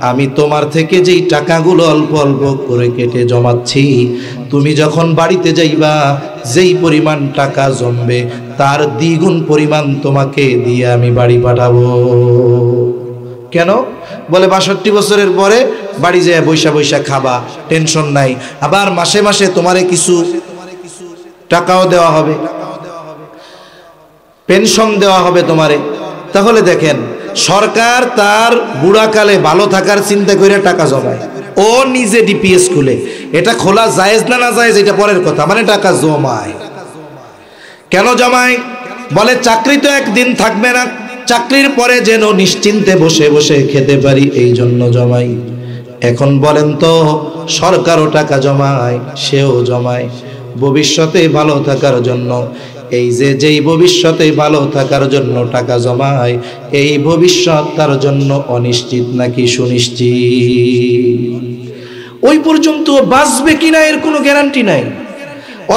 Speaker 1: আমি তোমার থেকে যেই টাকাগুলো অল্প অল্প করে কেটে জমাচ্ছি, তুমি যখন বাড়িতে যাইবা যেই পরিমাণ টাকা জমবে তার দ্বিগুণ পরিমাণ তোমাকে দিয়ে আমি বাড়ি পাঠাবো। কেন? বলে 62 বছরের পরে বাড়ি যায় বৈশা বৈশা খাবা, টেনশন নাই, আবার মাসে মাসে তোমারে কিছু টাকাও দেওয়া হবে, পেনশন দেওয়া হবে তোমারে। তাহলে দেখেন সরকার তার বুড়াকালে ভালো থাকার চিন্তা করে টাকা জমায়, ও নিজে ডিপিএস খুলে। এটা খোলা জায়েজ না না জায়েজ এটা পরের কথা, মানে টাকা জমায়। কেন জমায়? বলে চাকরি তো একদিন থাকবে না, চাকরির পরে যেন নিশ্চিন্তে বসে বসে খেতে পারি, এই জন্য জমাই। এখন বলেন তো সরকারও টাকা জমায়, সেও জমায় ভবিষ্যতে ভালো থাকার জন্য। এই যেই ভবিষ্যতে ভালো থাকার জন্য টাকা জমায়, এই ভবিষ্যৎ তার জন্য অনিশ্চিত নাকি সুনিশ্চিত? ওই পর্যন্ত বাঁচবে কিনা এর কোনো গ্যারান্টি নাই,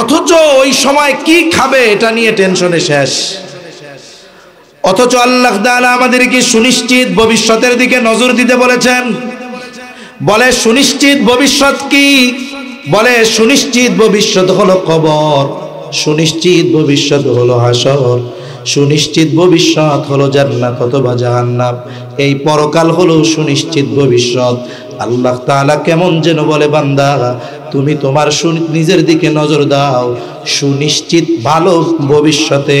Speaker 1: অথচ ওই সময় কি খাবে এটা নিয়ে টেনশনে শেষ। অথচ আল্লাহ তাআলা আমাদেরকে সুনিশ্চিত ভবিষ্যতের দিকে নজর দিতে বলেছেন। বলে সুনিশ্চিত ভবিষ্যৎ কি? বলে সুনিশ্চিত ভবিষ্যৎ হলো কবর, সুনিশ্চিত ভবিষ্যৎ হলো হাসর, সুনিশ্চিত ভবিষ্যৎ হলো জান্নাত অথবা জাহান্নাম। এই পরকাল হলো সুনিশ্চিত ভবিষ্যৎ। আল্লাহ তাআলা কেমন যেন বলে, বান্দা তুমি তোমার নিজের দিকে নজর দাও, সুনিশ্চিত ভালো ভবিষ্যতে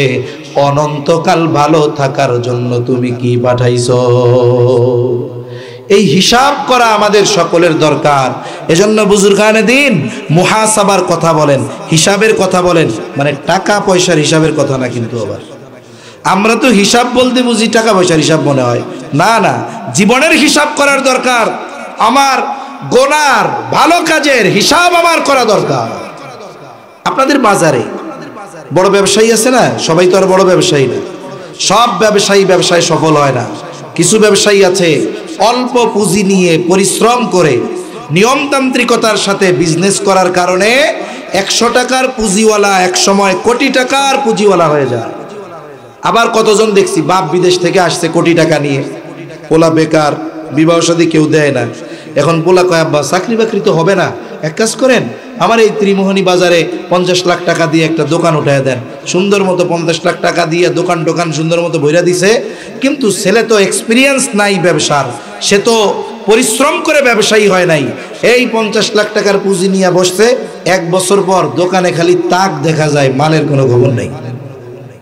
Speaker 1: অনন্তকাল ভালো থাকার জন্য তুমি কি পাঠাইছো। এই হিসাব করা আমাদের সকলের দরকার। এজন্য বুজুর্গানে দিন মুহাসাবার কথা বলেন, হিসাবের কথা বলেন, মানে টাকা পয়সার হিসাবের কথা না। কিন্তু আবার আমরা তো হিসাব বলতে বুঝি টাকা পয়সার হিসাব মনে হয়, না না, জীবনের হিসাব করার দরকার। আমার গোনার ভালো কাজের হিসাব আমার করা দরকার। আপনাদের বাজারে বড় ব্যবসায়ী আছে না, সবাই তো আর বড় ব্যবসায়ী না, সব ব্যবসায়ী সফল হয় না। কিছু ব্যবসায়ী আছে অল্প পুঁজি নিয়ে পরিশ্রম করে নিয়মতান্ত্রিকতার সাথে বিজনেস করার কারণে 100 টাকার পুঁজিওয়ালা এক সময় কোটি টাকার পুঁজিওয়ালা হয়ে যায়। আবার কতজন দেখছি বাপ বিদেশ থেকে আসছে কোটি টাকা নিয়ে, পোলা বেকার, বিবাহ শাদী কেউ দেয় না। এখন পোলা কয় আব্বা চাকরি বাকরি তো হবে না, এক কাজ করেন আমার এই ত্রিমোহনী বাজারে 50 লাখ টাকা দিয়ে একটা দোকান উঠায় দেন। সুন্দর মতো 50 লাখ টাকা দিয়ে দোকান সুন্দর মতো বইরা দিছে, কিন্তু ছেলে তো এক্সপিরিয়েন্স নাই ব্যবসার, সে তো পরিশ্রম করে ব্যবসায়ী হয় নাই। এই 50 লাখ টাকার পুঁজি নিয়ে বসছে, 1 বছর পর দোকানে খালি তাক দেখা যায়, মালের কোনো খবর নেই।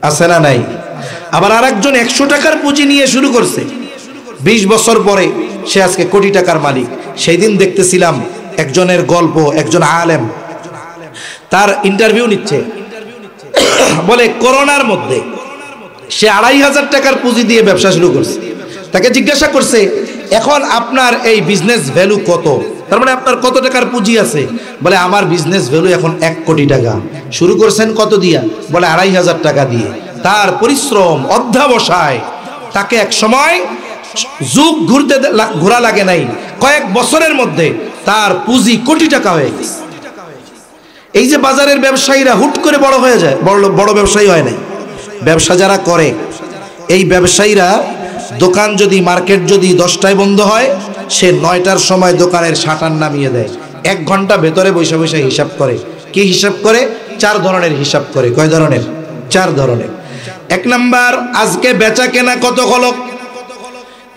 Speaker 1: আছে না নাই? আবার আরেকজন 100 টাকার পুঁজি নিয়ে শুরু করছে, 20 বছর পরে সে আজকে কোটি টাকার মালিক। সেই দিন দেখতেছিলাম একজনের গল্প, একজন আলেম তার ইন্টারভিউ নিচ্ছে, বলে করোনার মধ্যে সে 2500 টাকার পুঁজি দিয়ে ব্যবসা শুরু করছে। তাকে জিজ্ঞাসা করছে, এখন আপনার এই বিজনেস ভ্যালু কত? তার মানে আপনার কত টাকার পুঁজি আছে? বলে আমার বিজনেস ভ্যালু এখন 1 কোটি টাকা। শুরু করছেন কত দিয়া? বলে 2500 টাকা দিয়ে। তার পরিশ্রম অধ্যবসায় তাকে এক সময় যুগ ঘোরা লাগে নাই, কয়েক বছরের মধ্যে তার পুঁজি কোটি টাকা হয়ে গেছে। এই যে বাজারের ব্যবসায়ীরা হুট করে বড় হয়ে যায়, বড় ব্যবসায়ী হয় নাই। ব্যবসা যারা করে এই ব্যবসায়ীরা, দোকান যদি মার্কেট যদি 10টায় বন্ধ হয়, সে 9টার সময় দোকানের শাটার নামিয়ে দেয়। 1 ঘন্টা ভেতরে বসে বসে হিসাব করে। কি হিসাব করে? 4 ধরনের হিসাব করে। কয় ধরনের? 4 ধরনের। 1 নাম্বার, আজকে বেচা কেনা কত হলো,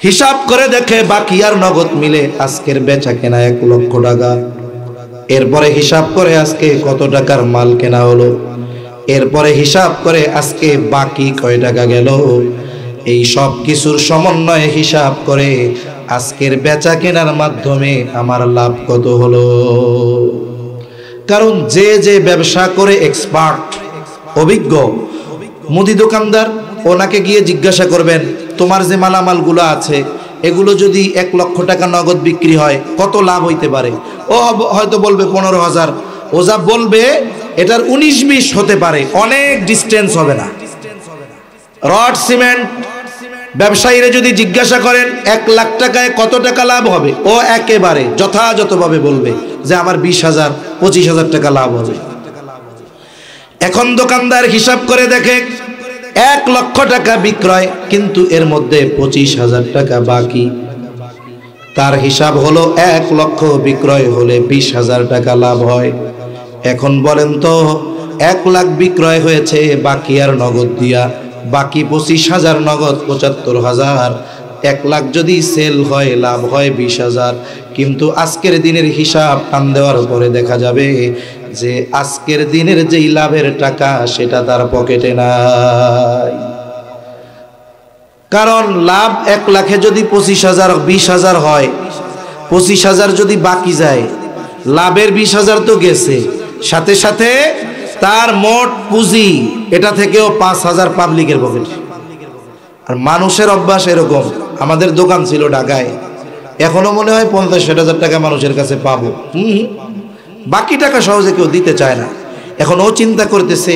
Speaker 1: হিসাব করে দেখে বাকি আর নগদ মিলে আজকের বেচা কেনা 1 লক্ষ টাকা। এরপরে হিসাব করে আজকে কত টাকার মাল কেনা হলো, এরপরে হিসাব করে আজকে বাকি কয় টাকা গেল। এই সব কিছুর সমন্বয়ে হিসাব করে আজকের বেচা কেনার মাধ্যমে আমার লাভ কত হলো। কারণ যে ব্যবসা করে এক্সপার্ট, অভিজ্ঞ, মুদি দোকানদার, ওনাকে গিয়ে জিজ্ঞাসা করবেন তোমার যে মালামালগুলো আছে এগুলো যদি 1 লক্ষ টাকা নগদ বিক্রি হয় কত লাভ হইতে পারে? ও হয়তো বলবে 15,000। ও যা বলবে এটার 19-20 হতে পারে, অনেক ডিস্টেন্স হবে না। রড সিমেন্ট ব্যবসায়ীরা যদি জিজ্ঞাসা করেন 1 লাখ টাকায় কত টাকা লাভ হবে, ও একেবারে যথাযথভাবে বলবে যে আমার 20,000 25,000 টাকা লাভ হবে। এখন দোকানদার হিসাব করে দেখে 1 লক্ষ টাকা বিক্রয়, কিন্তু এর মধ্যে 25,000 টাকা বাকি। তার হিসাব হলো 1 লক্ষ বিক্রয় হলে 20,000 টাকা লাভ হয়। এখন বলেন তো 1 লাখ বিক্রয় হয়েছে বাকি আর নগদ দিয়া, বাকি 25,000 নগদ 75,000। 1 লাখ যদি সেল হয় লাভ হয় 20,000। কিন্তু আজকের দিনের হিসাব টান দেওয়ার পরে দেখা যাবে যে আজকের দিনের যেই লাভের টাকা সেটা তার পকেটে নাই। কারণ লাভ 1 লাখে যদি 25,000 20,000 হয়, 25,000 যদি বাকি যায়, লাভের 20,000 তো গেছে, সাথে সাথে তার মোট পুঁজি এটা থেকেও 5,000 পাবলিকের পকেটে। আর মানুষের অভ্যাস এরকম। আমাদের দোকান ছিল ঢাকায়, এখনো মনে হয় 50-60,000 টাকা মানুষের কাছে পাবো, বাকি টাকা সহজে কেউ দিতে চায় না। এখন ও চিন্তা করতেছে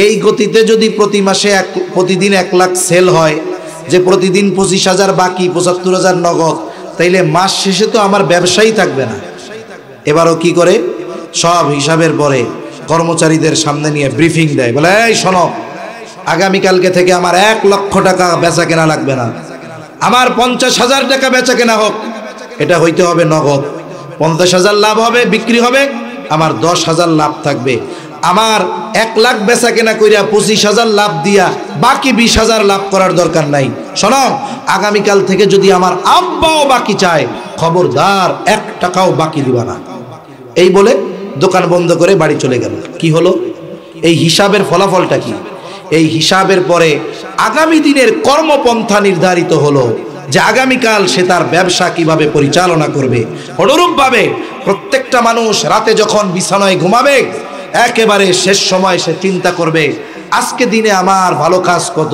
Speaker 1: এই গতিতে যদি প্রতি মাসে প্রতিদিন 1 লাখ সেল হয়, যে প্রতিদিন 25,000 বাকি 75,000 নগদ, তাইলে মাস শেষে তো আমার ব্যবসায়ী থাকবে না। এবারও কি করে, সব হিসাবের পরে কর্মচারীদের সামনে নিয়ে ব্রিফিং দেয়, বলে এই শোনো, আগামীকালকে থেকে আমার 1 লক্ষ টাকা বেচা কেনা লাগবে না, আমার 50,000 টাকা বেচা কেনা হোক। এটা হইতে হবে নগদ। 50,000 লাভ হবে, বিক্রি হবে, আমার 10,000 লাভ থাকবে। আমার 1 লাখ বেচা কেনা কইরা 25,000 লাভ দিয়া বাকি 20,000 লাভ করার দরকার নাই। শোনো, আগামীকাল থেকে যদি আমার আব্বাও বাকি চায়, খবরদার 1 টাকাও বাকি দিবা না। এই বলে দোকান বন্ধ করে বাড়ি চলে গেল। কি হলো? এই হিসাবের ফলাফলটা কি? এই হিসাবের পরে আগামী দিনের কর্মপন্থা নির্ধারিত হলো যে আগামীকাল সে তার ব্যবসা কিভাবে পরিচালনা করবে। অনুরূপভাবে প্রত্যেকটা মানুষ রাতে যখন বিছানায় ঘুমাবে, একেবারে শেষ সময় সে চিন্তা করবে, আজকে দিনে আমার ভালো কাজ কত,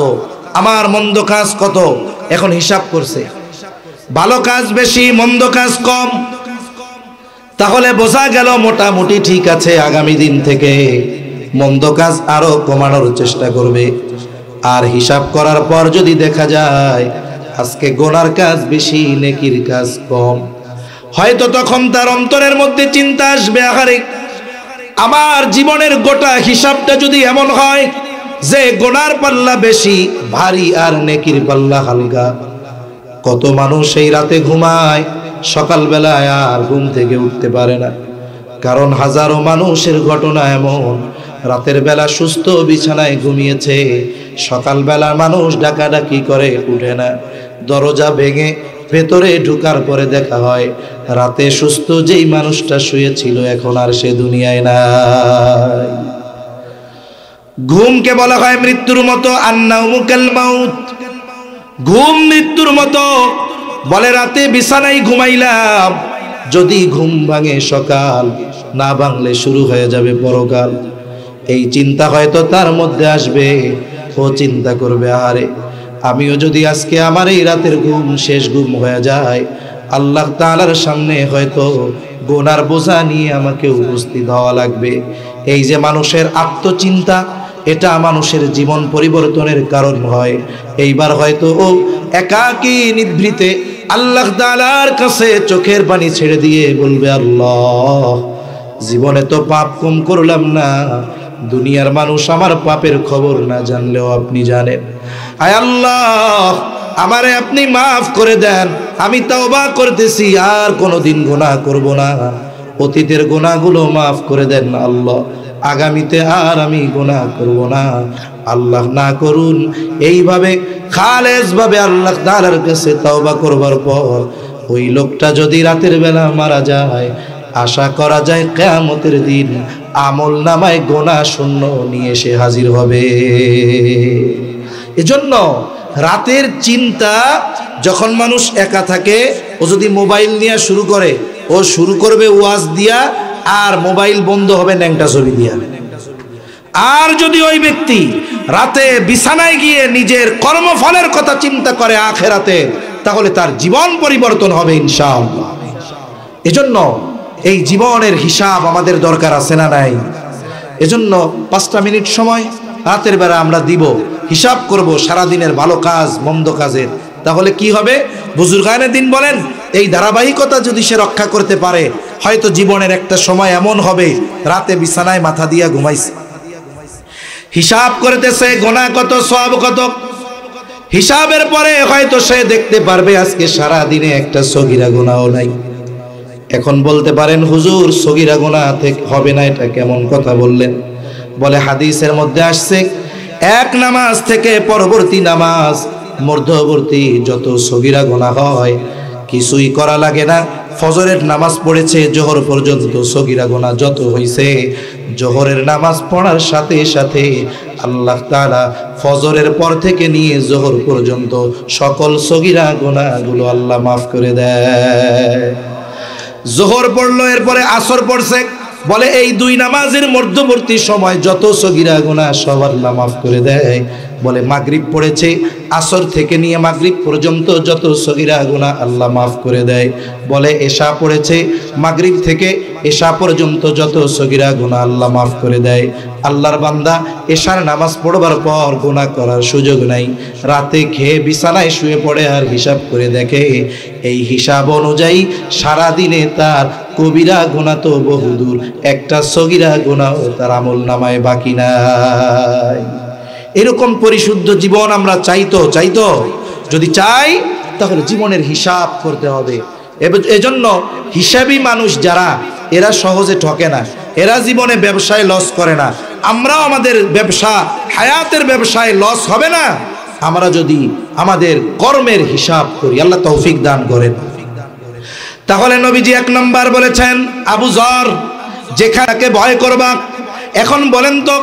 Speaker 1: আমার মন্দ কাজ কত। এখন হিসাব করছে, ভালো কাজ বেশি, মন্দ কাজ কম, তাহলে বোঝা গেল মোটামুটি ঠিক আছে। আগামী দিন থেকে মন্দ কাজ আরো কমানোর চেষ্টা করবে। আর হিসাব করার পর যদি দেখা যায় আজকে গোনার কাজ বেশি, নেকির কাজ কম, হয়তো তখন তার অন্তরের মধ্যে চিন্তা আসবে, আহারে আমার জীবনের গোটা হিসাবটা যদি এমন হয় যে গোনার পাল্লা বেশি ভারী আর নেকির পাল্লা হালকা। কত মানুষ এই রাতে ঘুমায়, সকালবেলায় আর ঘুম থেকে উঠতে পারে না। কারণ হাজারো মানুষের ঘটনা এমন, রাতের বেলা সুস্থ বিছানায় ঘুমিয়েছে, সকালবেলা মানুষ ডাকাডাকি করে উঠে না। দরজা ভেঙে ভেতরে ঢুকার পরে দেখা হয় রাতে সুস্থ যেই মানুষটা শুয়েছিল এখন আর সে দুনিয়ায় নাই। ঘুমকে বলা হয় মৃত্যুর মতো, আন্নাউমু কাল মাউত। ঘুম মৃত্যুর মতো। বলে রাতে বিছানায় ঘুমাইলাম, যদি ঘুম ভাঙে সকাল, না ভাঙলে শুরু হয়ে যাবে পরকাল। এই চিন্তা হয়তো তার মধ্যে আসবে। ও চিন্তা করবে, আরে আমিও যদি আজকে আমার এই রাতের ঘুম শেষ ঘুম হয়ে যায়, আল্লাহ তাআলার সামনে হয়তো গোনার বোঝা নিয়ে আমাকে উপস্থিত হওয়া লাগবে। এই যে মানুষের আত্মচিন্তা, এটা মানুষের জীবন পরিবর্তনের কারণ হয়। এইবার হয়তো ও একাকী নিভৃতে আল্লাহ তাআলার কাছে চোখের পানি ছেড়ে দিয়ে বলবে, আল্লাহ জীবনে তো পাপ কম করলাম না, দুনিয়ার মানুষ আমার পাপের খবর না জানলেও আপনি জানেন। আয় আল্লাহ, আমারে আপনি মাফ করে দেন, আমি তওবা করতেছি, আর কোনোদিন গুনাহ করব না। অতীতের গুনাহগুলো মাফ করে দেন আল্লাহ, আগামীতে আর আমি গুনাহ করব না। আল্লাহ না করুন। এইভাবে খালেস ভাবে আল্লাহ তাআলার কাছে তওবা করবার পর ওই লোকটা যদি রাতের বেলা মারা যায়, আশা করা যায় কিয়ামতের দিন আমল নামায় গুনাহ শূন্য নিয়ে এসে হাজির হবে। এজন্য রাতের চিন্তা, যখন মানুষ একা থাকে, ও যদি মোবাইল নিয়ে শুরু করে, ও শুরু করবে ওয়াজ দিয়া, আর মোবাইল বন্ধ হবে ন্যাংটা ছবি দিয়া। আর যদি ওই ব্যক্তি রাতে বিছানায় গিয়ে নিজের কর্মফলের কথা চিন্তা করে আখিরাতে, তাহলে তার জীবন পরিবর্তন হবে ইনশাআল্লাহ। এজন্য এই জীবনের হিসাব আমাদের দরকার আছে না নাই? এজন্য 5টা মিনিট সময় রাতের বেলা আমরা দিব, হিসাব করব সারাদিনের ভালো কাজ মন্দ কাজের। তাহলে কি হবে? বুজুর্গানে দিন বলেন, এই ধারাবাহিকতা যদি সে রক্ষা করতে পারে, হয়তো জীবনের একটা সময় এমন হবে রাতে বিছানায় মাথা দিয়া ঘুমাইছে, হিসাব করতেছে গুনাহ কত সওয়াব কত। হিসাবের পরে হয়তো সে দেখতে পারবে আজকে সারা দিনে একটা সগীরা গুনাহও নাই। এখন বলতে পারেন, হুজুর সগীরা গুনাহ থেকে হবে না, এটা কেমন কথা বললেন? বলে হাদিসের মধ্যে আসছে, এক নামাজ থেকে পরবর্তী নামাজ মধ্যবর্তী যত সগীরা গুনাহ হয় কিছুই করা লাগে না। ফজরের নামাজ পড়েছে জোহর পর্যন্ত, সগীরা গুনাহ যত হইছে, জোহরের নামাজ পড়ার সাথে সাথে আল্লাহ তাআলা ফজরের পর থেকে নিয়ে জোহর পর্যন্ত সকল সগীরা গুনাহগুলো আল্লাহ মাফ করে দেয়। জোহর পড়লো, এরপরে আসর পড়ছে, বলে এই 2 নামাজের মধ্যবর্তী সময় যত সগীরা গুনাহ সব আল্লাহ মাফ করে দেয়। বলে মাগরিব পড়েছে, আসর থেকে নিয়ে মাগরিব পর্যন্ত যত সগীরা গুনাহ আল্লাহ মাফ করে দেয়। বলে এশা পড়েছে, মাগরিব থেকে এশা পর্যন্ত যত সগীরা গুনাহ আল্লাহ মাফ করে দেয়। আল্লাহর বান্দা এশার নামাজ পড়বার পর গুনাহ করার সুযোগ নাই, রাতে খেয়ে বিছানায় শুয়ে পড়ে আর হিসাব করে দেখে, এই হিসাব অনুযায়ী সারা দিনে তার কবিরা গুনাহ তো বহুদূর, একটা সগীরা গুনাহ তার আমল নামায় বাকি নাই। এরকম পরিশুদ্ধ জীবন আমরা চাইতো? যদি চাই তাহলে জীবনের হিসাব করতে হবে। এজন্য হিসাবী মানুষ যারা, এরা সহজে ঠকে না, এরা জীবনে ব্যবসায় লস করে না। আমরাও আমাদের ব্যবসা, হায়াতের ব্যবসায় লস হবে না আমরা যদি আমাদের কর্মের হিসাব করি। আল্লাহ তৌফিক দান করেন। তাহলে নবীজি 1 নম্বর বলেছেন, আবু যর যেখানে ভয় করবা। এখন বলেন তো,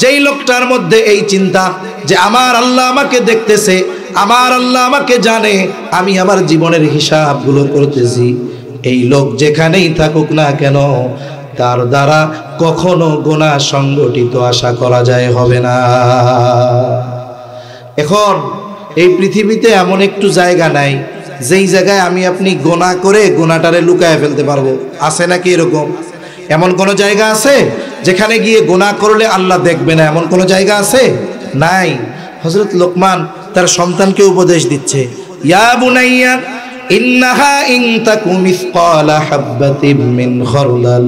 Speaker 1: যেই লোকটার মধ্যে এই চিন্তা যে আমার আল্লাহ আমাকে দেখতেছে, আমার আল্লাহ আমাকে জানে, আমি আমার জীবনের হিসাবগুলো করতেছি, এই লোক যেখানেই থাকুক না কেন তার দ্বারা কখনো গুনাহ সংগঠিত আশা করা যায় হবে না। এখন এই পৃথিবীতে এমন একটু জায়গা নাই যেই জায়গায় আমি আপনি গুনাহ করে গুনাহটারে লুকায় ফেলতে পারবো? আছে নাকি এরকম? এমন কোন জায়গা আছে যেখানে গিয়ে গুনাহ করলে আল্লাহ দেখবে না? এমন কোন জায়গা আছে? নাই। হযরত লোকমান তার সন্তানকে উপদেশ দিচ্ছে, ইয়া বুনাইয়া ইন্নাহা ইন তাকু মিসকালা হাববাতিন মিন খারদাল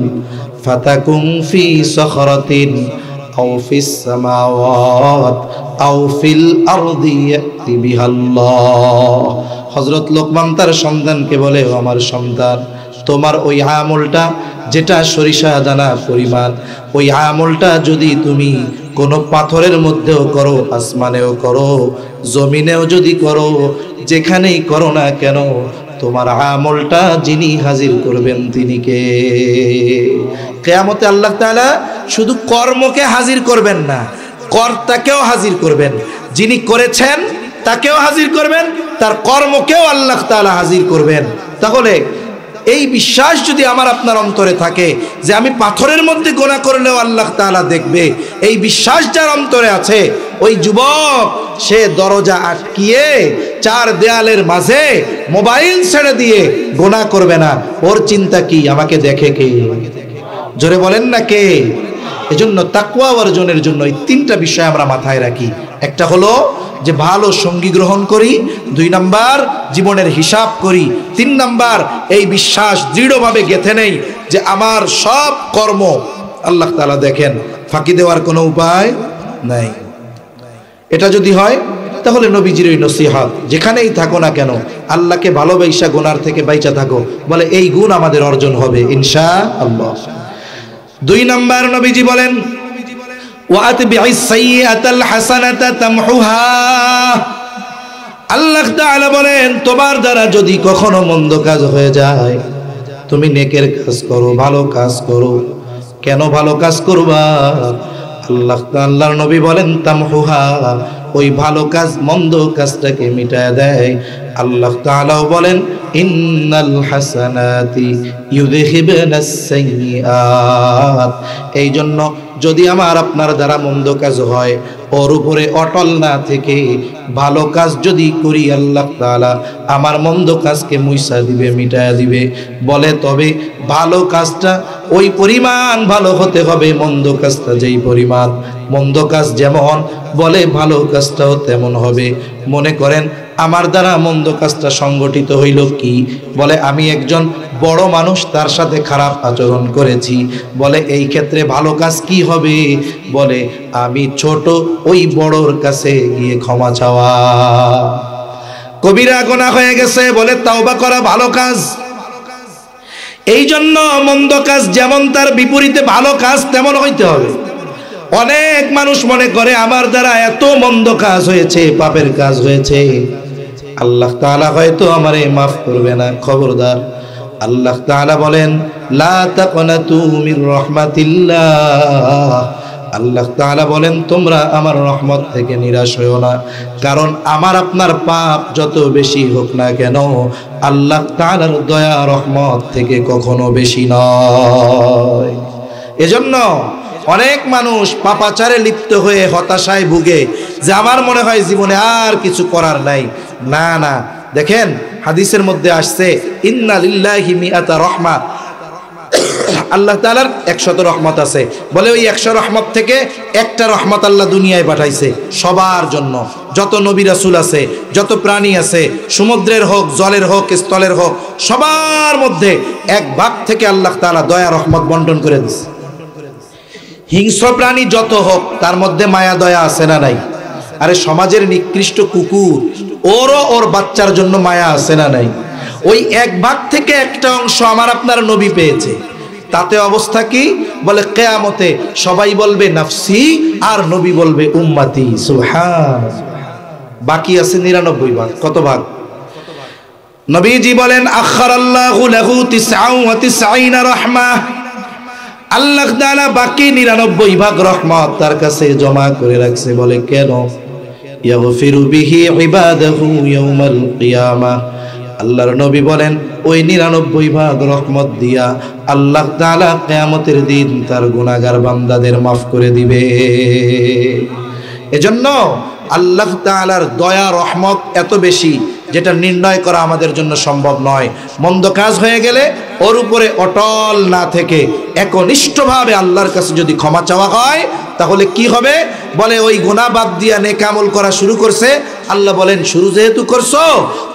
Speaker 1: ফাতাকুন ফি সখরাতিন আও ফিস সামাওয়াত আও ফিল আরদি ইয়াতি বিহাল্লাহ। হযরত লোকমান তার সন্তানকে বলে, ও আমার সন্তান, তোমার ওই আমলটা যেটা সরিষা দানা পরিমাণ, ওই আমলটা যদি তুমি কোনো পাথরের মধ্যেও করো, আসমানেও করো, জমিনেও যদি করো, যেখানেই করো না কেন, তোমার আমলটা যিনি হাজির করবেন তিনি কে? কিয়ামতে আল্লাহ তাআলা শুধু কর্মকে হাজির করবেন না, কর্তাকেও হাজির করবেন। যিনি করেছেন তাকেও হাজির করবেন, তার কর্মকেও আল্লাহ তাআলা হাজির করবেন। তাহলে এই বিশ্বাস যদি আমার আপনার অন্তরে থাকে যে আমি পাথরের মধ্যে গুনাহ করলেও আল্লাহ তাআলা দেখবে, এই বিশ্বাস যার অন্তরে আছে, ওই যুবক সে দরজা আটকিয়ে 4 দেয়ালের মাঝে মোবাইল ছেড়ে দিয়ে গুনাহ করবে না। ওর চিন্তা কি, আমাকে দেখে কে? জোরে বলেন না কে? এজন্য তাকওয়া অর্জনের জন্য এই 3টা বিষয় আমরা মাথায় রাখি। একটা হলো যে ভালো সঙ্গী গ্রহণ করি, 2 নাম্বার জীবনের হিসাব করি, 3 নাম্বার এই বিশ্বাস দৃঢ়ভাবে গেঁথে নেই যে আমার সব কর্ম আল্লাহ তাআলা দেখেন, ফাঁকি দেওয়ার কোনো উপায় নাই। এটা যদি হয় তাহলে নবীজির ওই নসিহত, যেখানেই থাকো না কেন আল্লাহকে ভালোবাসা গুনার থেকে বাইচা থাকো, বলে এই গুণ আমাদের অর্জন হবে ইনশাআল্লাহ। 2 নাম্বার নবীজি বলেন, ওয়াতবি'is সাইয়্যাতাল হাসানাতা তামহুহা। আল্লাহ তাআলা বলেন, তোমার দ্বারা যদি কখনো মন্দ কাজ হয়ে যায়, তুমি নেকের কাজ করো, ভালো কাজ করো। কেন ভালো কাজ করবা? আল্লাহর নবী বলেন, তামহুহা, ওই ভালো কাজ মন্দ কাজটাকে মিটায় দেয়। আল্লাহ তাআলাও বলেন, ইন্নাল হাসানাতি ইউযহিবুনাস সাইয়্যাত। এই জন্য যদি আমার আপনার দ্বারা মন্দ কাজ হয়, ওর উপরে অটল না থেকে ভালো কাজ যদি করি, আল্লাহ তাআলা আমার মন্দ কাজকে মুইসা দিবে, মিটায়া দিবে। বলে তবে ভালো কাজটা ওই পরিমাণ ভালো হতে হবে, মন্দ কাজটা যেই পরিমাণ, মন্দ কাজ যেমন বলে ভালো কাজটাও তেমন হবে। মনে করেন আমার দ্বারা মন্দ কাজটা সংগঠিত হইল কি? বলে আমি একজন বড় মানুষ, তার সাথে খারাপ আচরণ করেছি। বলে এই ক্ষেত্রে ভালো কাজ কি হবে? বলে আমি ছোট ওই বড়র কাছে গিয়ে ক্ষমা চাওয়া। কবিরা গুনাহ হয়ে গেছে, বলে তাওবা করা ভালো কাজ। এই জন্য মন্দ কাজ যেমন তার বিপরীতে ভালো কাজ তেমন হইতে হবে। অনেক মানুষ মনে করে আমার দ্বারা এত মন্দ কাজ হয়েছে, পাপের কাজ হয়েছে, আল্লাহ তাআলা হয়তো আমারে মাফ করবে না। খবরদার, আল্লাহ তাআলা বলেন, লা তাকনাতু মির রাহমাতিল্লাহ। আল্লাহ তাআলা বলেন, তোমরা আমার রহমত থেকে নিরাশ হইও না। কারণ আমার আপনার পাপ যত বেশি হোক না কেন, আল্লাহ তাআলার দয়া রহমত থেকে কখনো বেশি নয়। এজন্য অনেক মানুষ পাপাচারে লিপ্ত হয়ে হতাশায় ভুগে, যে আমার মনে হয় জীবনে আর কিছু করার নাই। না না, দেখেন হাদিসের মধ্যে আসছে, ইন্না লিল্লাহি মিআতা রাহমা, আল্লাহ তাআলার 100 রহমত আছে। বলে ওই 100 রহমত থেকে একটা রহমত আল্লাহ দুনিয়ায় পাঠাইছে সবার জন্য। যত নবী রাসূল আছে, যত প্রাণী আছে, সমুদ্রের হোক, জলের হোক, স্থলের হোক, সবার মধ্যে 1 ভাগ থেকে আল্লাহ তাআলা দয়া রহমত বন্টন করে দিয়েছে। হিংস্র প্রাণী যত হোক, তার মধ্যে মায়া দয়া আছে না নাই? আরে সমাজের নিকৃষ্ট কুকুর, ওরও ওর বাচ্চার জন্য মায়া আছে না নাই? ওই 1 ভাগ থেকে একটা অংশ আমার আপনার নবী পেয়েছে। তাতে অবস্থা কি? বলে কিয়ামতে সবাই বলবে নাফসি, আর নবী বলবে উম্মতি। সুবহানাল্লাহ। বাকি আছে 99 ভাগ। কত ভাগ? নবীজি বলেন আখারাল্লাহু লাহু 99 রাহমাহ, আল্লাহ তাআলা বাকি 99 ভাগ রহমত তার কাছে জমা করে রাখছে। বলে কেন? ইয়াগফিরু বিহি ইবাদাহু ইয়াউমাল কিয়ামাহ, আল্লাহর নবী বলেন ওই 99 ভাগ রহমত দিয়া আল্লাহ তাআলা কিয়ামতের দিন তার গুনাহগার বান্দাদের মাফ করে দিবে। এজন্য আল্লাহ তাআলার দয়া রহমত এত বেশি যেটা নির্ণয় করা আমাদের জন্য সম্ভব নয়। মন্দ কাজ হয়ে গেলে ওর উপরে অটল না থেকে একনিষ্ঠভাবে আল্লাহর কাছে যদি ক্ষমা চাওয়া হয় তাহলে কি হবে? বলে ওই গুনাহ বাদ দিয়া নেক আমল করা শুরু করছে। আল্লাহ বলেন শুরু যেহেতু করছো,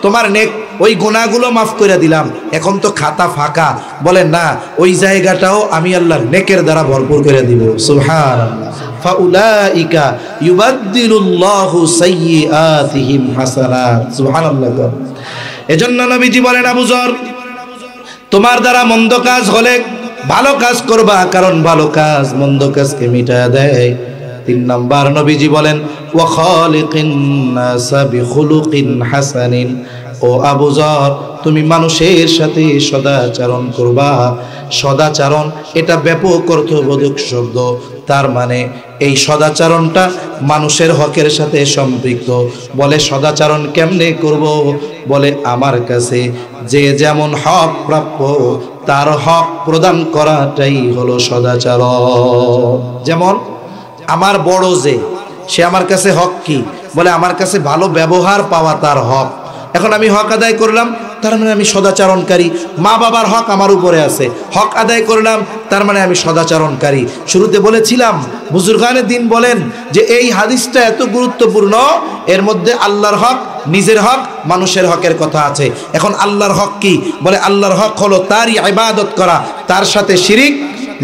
Speaker 1: তোমার নেক ওই গুনাহগুলো মাফ করে দিলাম, এখন তো খাতা ফাঁকা। বলেন না, ওই জায়গাটাও আমি আল্লাহর নেকের দ্বারা ভরপুর করে দিব। সুবহানাল্লাহ। ফাউলাইকা ইউবাদদিলুল্লাহু সাইয়্যাতিহিম হাসানাত। সুবহানাল্লাহ। এজন্য নবীজি বলেন আবু যর, তোমার দ্বারা মন্দ কাজ হলে ভালো কাজ করবা, কারণ ভালো কাজ মন্দ কাজকে মিটায় দেয়। 3 নাম্বার নবীজি বলেন ওয়া খালিকিন নাসা বিখুলুকিন হাসানিন, ও আবু যর তুমি মানুষের সাথে সদাচরণ করবা। সদাচরণ এটা ব্যাপক অর্থবোধক শব্দ, তার মানে এই সদাচরণটা মানুষের হকের সাথে সম্পৃক্ত। বলে সদাচরণ কেমনে করব? বলে আমার কাছে যে যেমন হক প্রাপ্য তার হক প্রদান করাটাই হলো সদাচরণ। যেমন আমার বড় যে, সে আমার কাছে হক কি? বলে আমার কাছে ভালো ব্যবহার পাওয়া তার হক। এখন আমি হক আদায় করলাম, তার মানে আমি সদাচরণকারী। মা বাবার হক আমার উপরে আছে, হক আদায় করলাম, তার মানে আমি সদাচরণকারী। শুরুতে বলেছিলাম বুজুর্গানে দিন বলেন যে এই হাদিসটা এত গুরুত্বপূর্ণ, এর মধ্যে আল্লাহর হক, নিজের হক, মানুষের হকের কথা আছে। এখন আল্লাহর হক কি? বলে আল্লাহর হক হলো তারই ইবাদত করা, তার সাথে শিরিক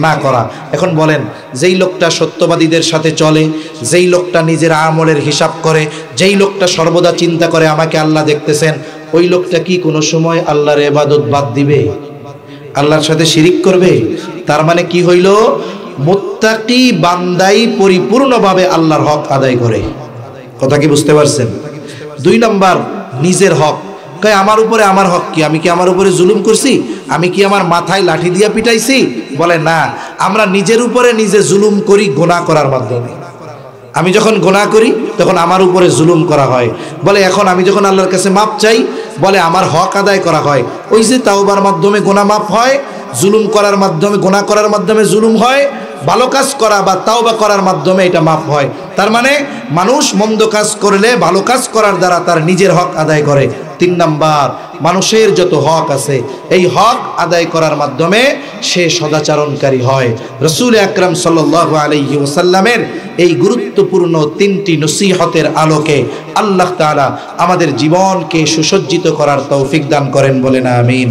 Speaker 1: না করা। এখন বলেন, যেই লোকটা সত্যবাদীদের সাথে চলে, যেই লোকটা নিজের আমলের হিসাব করে, যেই লোকটা সর্বদা চিন্তা করে আমাকে আল্লাহ দেখতেছেন, ওই লোকটা কি কোনো সময় আল্লাহর ইবাদত বাদ দিবে? আল্লাহর সাথে শিরিক করবে? তার মানে কি হইল? মুত্তাকি বান্দাই পরিপূর্ণভাবে আল্লাহর হক আদায় করে। কথা কি বুঝতে পারছেন? 2 নাম্বার নিজের হক। কয় আমার উপরে আমার হক কি? আমি কি আমার উপরে জুলুম করছি? আমি কি আমার মাথায় লাঠি দিয়া পিটাইছি? বলে না, আমরা নিজের উপরে নিজে জুলুম করি গুনাহ করার মাধ্যমে। আমি যখন গুনাহ করি তখন আমার উপরে জুলুম করা হয়। বলে এখন আমি যখন আল্লাহর কাছে মাপ চাই, বলে আমার হক আদায় করা হয়। ওই যে তাওবার মাধ্যমে গুনাহ মাপ হয়, জুলুম করার মাধ্যমে, গুনাহ করার মাধ্যমে জুলুম হয়, ভালো কাজ করা বা তাওবা করার মাধ্যমে এটা মাপ হয়। তার মানে মানুষ মন্দ কাজ করলে ভালো কাজ করার দ্বারা তার নিজের হক আদায় করে। 3 নাম্বার, মানুষের যত হক আছে এই হক আদায় করার মাধ্যমে সে সদাচরণকারী হয়। রাসূল আকরাম সাল্লাল্লাহু আলাইহি ওয়াসাল্লামের এই গুরুত্বপূর্ণ 3টি নসিহতের আলোকে আল্লাহ তাআলা আমাদের জীবনকে সুসজ্জিত করার তৌফিক দান করেন। বলেন আমিন।